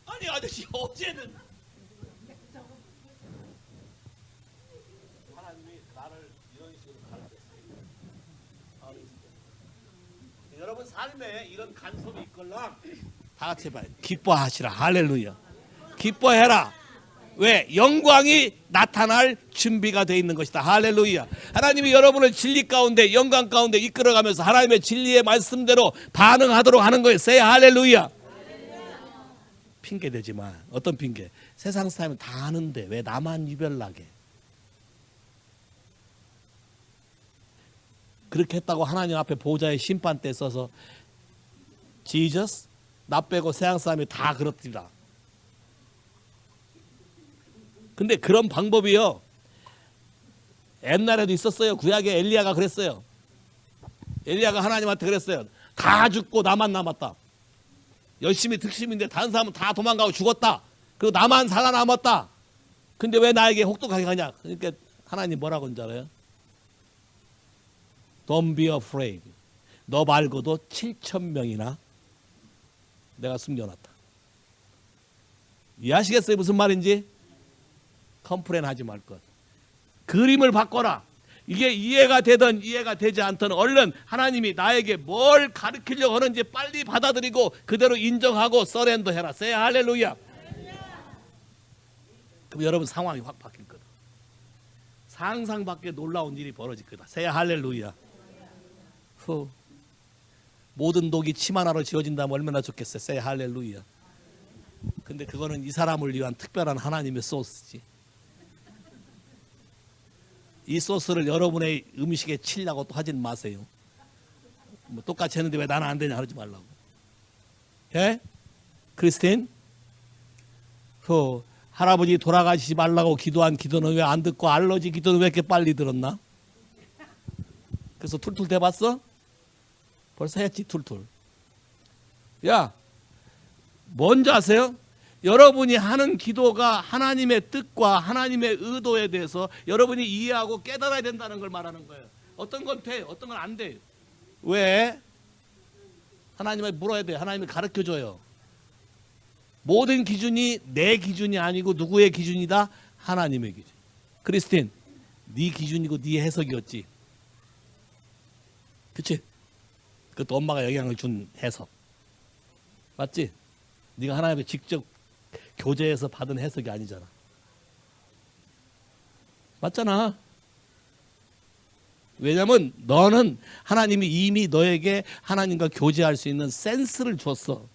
아니 아저씨 어제는 하나님이 나를 이런 식으로 가르쳤어요. 여러분 삶에 이런 간섭이 있걸랑 다 같이 해봐요. 기뻐하시라. 할렐루야. 기뻐해라. 왜? 영광이 나타날 준비가 되어 있는 것이다. 할렐루야. 하나님이 여러분을 진리 가운데 영광 가운데 이끌어가면서 하나님의 진리의 말씀대로 반응하도록 하는 거예요. say 할렐루야. 핑계 대지 마. 어떤 핑계? 세상 사람은 다 아는데 왜 나만 유별나게? 그렇게 했다고 하나님 앞에 보좌의 심판대에 서서 Jesus 나 빼고 세상 사람이 다 그렇습니다. 근데 그런 방법이요 옛날에도 있었어요. 구약에 엘리야가 그랬어요. 엘리야가 하나님한테 그랬어요. 다 죽고 나만 남았다. 열심히 득심인데 다른 사람은 다 도망가고 죽었다. 그리고 나만 살아남았다. 근데 왜 나에게 혹독하게 하냐? 그러니까 하나님 뭐라고 하는지 알아요? Don't be afraid. 너 말고도 7,000명이나 내가 숨겨놨다. 이해하시겠어요? 무슨 말인지? 컴플레인 하지 말 것. 그림을 바꿔라. 이게 이해가 되든 이해가 되지 않든 얼른 하나님이 나에게 뭘 가르치려고 하는지 빨리 받아들이고 그대로 인정하고 서렌더 해라. say 할렐루야. 그럼 여러분 상황이 확 바뀔 거다. 상상 밖에 놀라운 일이 벌어질 거다. say 할렐루야. 후. 모든 독이 침 하나로 지워진다면 얼마나 좋겠어요. say 할렐루야. 근데 그거는 이 사람을 위한 특별한 하나님의 소스지. 이 소스를 여러분의 음식에 치려고 또 하진 마세요. 뭐 똑같이 했는데 왜 나는 안 되냐 하지 말라고. 예? 크리스틴? 할아버지 돌아가시지 말라고 기도한 기도는 왜 안 듣고 알러지 기도는 왜 이렇게 빨리 들었나? 그래서 툴툴 대봤어? 벌써 했지 툴툴. 야, 뭔지 아세요? 여러분이 하는 기도가 하나님의 뜻과 하나님의 의도에 대해서 여러분이 이해하고 깨달아야 된다는 걸 말하는 거예요. 어떤 건 돼, 어떤 건 안 돼. 왜? 하나님을 물어야 돼. 하나님이 가르쳐줘요. 모든 기준이 내 기준이 아니고 누구의 기준이다? 하나님의 기준. 크리스틴, 네 기준이고 네 해석이었지. 그치? 그것도 엄마가 영향을 준 해석. 맞지? 네가 하나님의 직접 교제에서 받은 해석이 아니잖아. 맞잖아. 왜냐면 너는 하나님이 이미 너에게 하나님과 교제할 수 있는 센스를 줬어.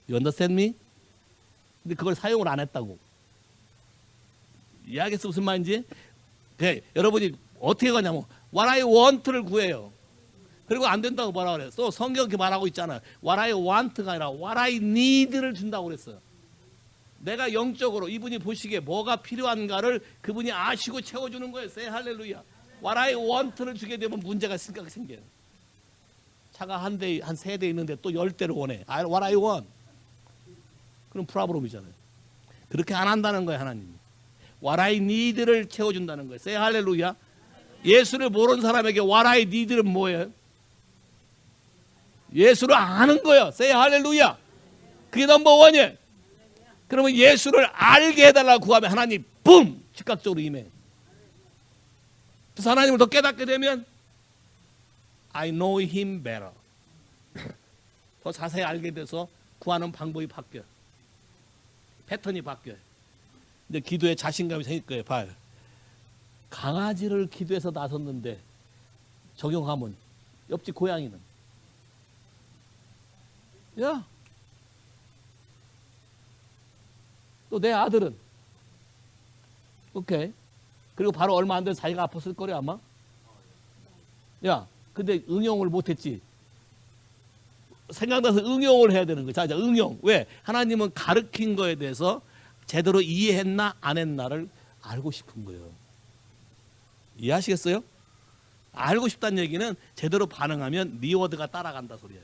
You understand me? 근데 그걸 사용을 안 했다고. 이해하겠어 무슨 말인지? 네, 여러분이 어떻게 가냐면 What I want를 구해요. 그리고 안 된다고 뭐라 그래요? 또 성경 이렇게 말하고 있잖아요. What I want가 아니라 What I need를 준다고 그랬어요. 내가 영적으로 이분이 보시기에 뭐가 필요한가를 그분이 아시고 채워주는 거예요. say 할렐루야. What I want를 주게 되면 문제가 심각하게 생겨요. 차가 한 대, 한 3대 있는데 또 10대를 원해. What I want. 그럼 프라브롬이잖아요. 그렇게 안 한다는 거예요, 하나님이. What I need를 채워준다는 거예요. say 할렐루야. 예수를 모르는 사람에게 What I need는 뭐예요? 예수를 아는 거예요. Say 할렐루야. 그게 넘버원이에요. 그러면 예수를 알게 해달라고 구하면 하나님 붐! 즉각적으로 임해. 그래서 하나님을 더 깨닫게 되면 I know him better. 더 자세히 알게 돼서 구하는 방법이 바뀌어요. 패턴이 바뀌어요. 근데 기도에 자신감이 생길 거예요. 봐요. 강아지를 기도해서 나섰는데 적용하면 옆집 고양이는 야, 또 내 아들은 오케이. 그리고 바로 얼마 안 돼서 자기가 아팠을 거래 아마. 야, 근데 응용을 못했지. 생각나서 응용을 해야 되는 거야. 자, 응용. 왜? 하나님은 가르친 거에 대해서 제대로 이해했나 안 했나를 알고 싶은 거예요. 이해하시겠어요? 알고 싶다는 얘기는 제대로 반응하면 리워드가 따라간다 소리예요.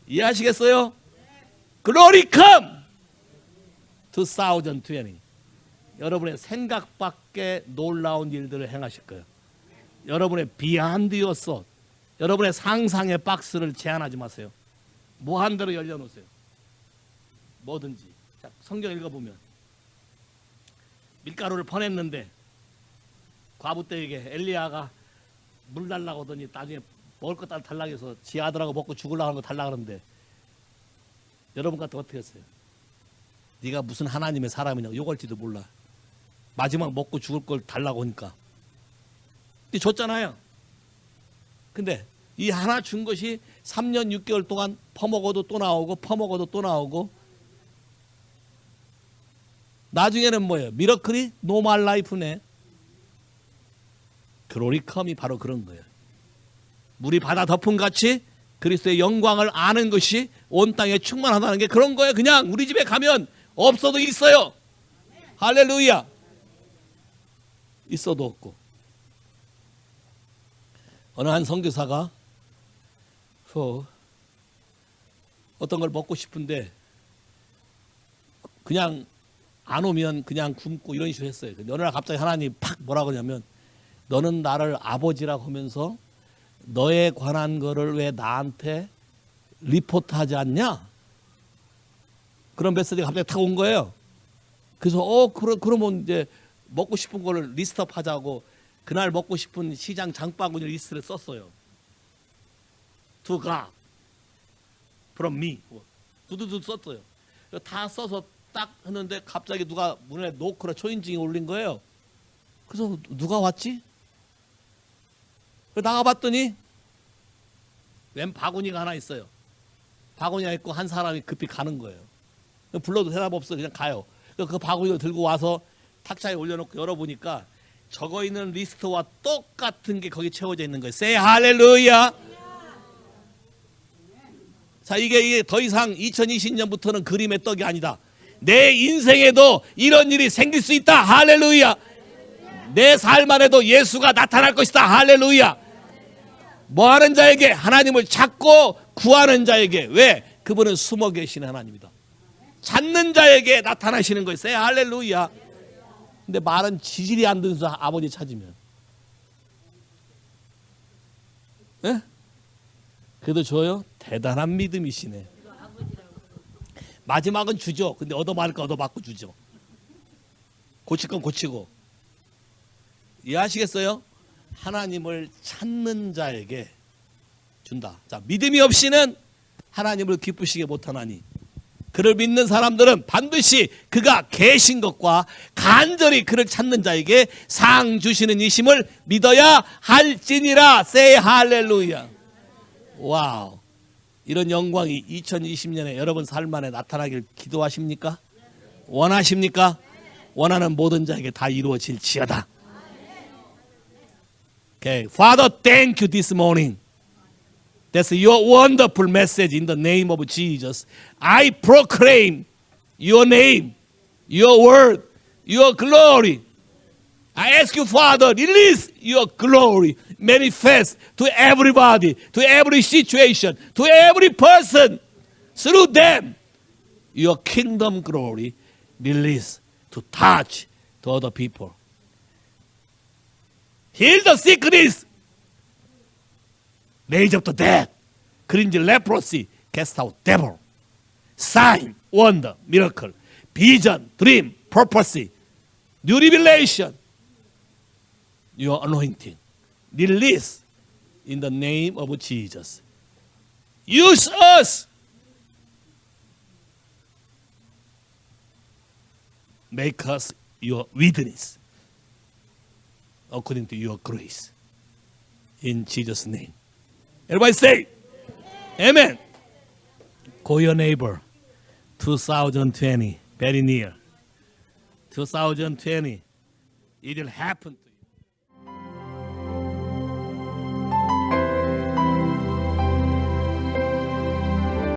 이해하시겠어요? Glory come to 2020. 여러분의 생각 밖에 놀라운 일들을 행하실 거예요. 여러분의 beyond your thought, 여러분의 상상의 박스를 제한하지 마세요. 무한대로 열려놓으세요. 뭐든지. 자, 성경 읽어보면 밀가루를 퍼냈는데 과부떼에게 엘리야가 물 달라고 하더니 나중에 먹을 거 달라고 해서 지 아들하고 먹고 죽으려고 하는 거 달라고 하는데 여러분 같은 어떻게 했어요? 네가 무슨 하나님의 사람이냐고 욕할지도 몰라. 마지막 먹고 죽을 걸 달라고 하니까. 근데 줬잖아요. 근데 이 하나 준 것이 3년 6개월 동안 퍼먹어도 또 나오고 퍼먹어도 또 나오고 나중에는 뭐예요? 미러클이 노멀 라이프네. 글로리컴이 바로 그런 거예요. 물이 바다 덮은 같이 그리스도의 영광을 아는 것이 온 땅에 충만하다는 게 그런 거예요. 그냥 우리 집에 가면 없어도 있어요. 할렐루야. 있어도 없고. 어느 한 선교사가 어떤 걸 먹고 싶은데 그냥 안 오면 그냥 굶고 이런 식으로 했어요. 근데 어느 날 갑자기 하나님 팍 뭐라고 하냐면 너는 나를 아버지라고 하면서 너에 관한 거를 왜 나한테 리포트하지 않냐? 그런 메시지가 갑자기 탁 온 거예요. 그래서 그러면 이제 먹고 싶은 거를 리스트업 하자고 그날 먹고 싶은 시장 장바구니 리스트를 썼어요. To God, from me. 두두두 썼어요. 다 써서 딱 했는데 갑자기 누가 문에 노크로 초인종이 울린 거예요. 그래서 누가 왔지? 나가봤더니 웬 바구니가 하나 있어요. 바구니가 있고 한 사람이 급히 가는 거예요. 불러도 대답 없어. 그냥 가요. 그 바구니를 들고 와서 탁자에 올려놓고 열어보니까 적어 있는 리스트와 똑같은 게 거기 채워져 있는 거예요. Say 할렐루야. 자, 이게 더 이상 2020년부터는 그림의 떡이 아니다. 내 인생에도 이런 일이 생길 수 있다. 할렐루야. 내 삶 안에도 예수가 나타날 것이다. 할렐루야. 뭐하는 자에게? 하나님을 찾고 구하는 자에게. 왜? 그분은 숨어 계시는 하나님이다. 찾는 자에게 나타나시는 거예요. 할렐루야. 근데 말은 지질이 안 들어서 아버지 찾으면. 네? 그래도 줘요? 대단한 믿음이시네. 마지막은 주죠. 근데 얻어맞을 거 얻어맞고 주죠. 고칠 건 고치고. 이해하시겠어요? 하나님을 찾는 자에게 준다. 자, 믿음이 없이는 하나님을 기쁘시게 못하나니 그를 믿는 사람들은 반드시 그가 계신 것과 간절히 그를 찾는 자에게 상 주시는 이심을 믿어야 할지니라. Say 할렐루야. 와우. 이런 영광이 2020년에 여러분 삶 안에 나타나길 기도하십니까? 원하십니까? 원하는 모든 자에게 다 이루어질지어다. Okay. Father, thank you this morning. That's your wonderful message in the name of Jesus. I proclaim your name, your word, your glory. I ask you, Father, release your glory, manifest to everybody, to every situation, to every person. Through them, your kingdom glory release to touch to other people. Heal the sickness. Raise up the dead. cleanse leprosy, cast out devil. Sign, wonder, miracle, vision, dream, prophecy, new revelation. Your anointing. Release in the name of Jesus. Use us. Make us your witness according to your grace. In Jesus' name. Everybody say, Amen. Call your neighbor. 2020, very near. 2020, it will happen.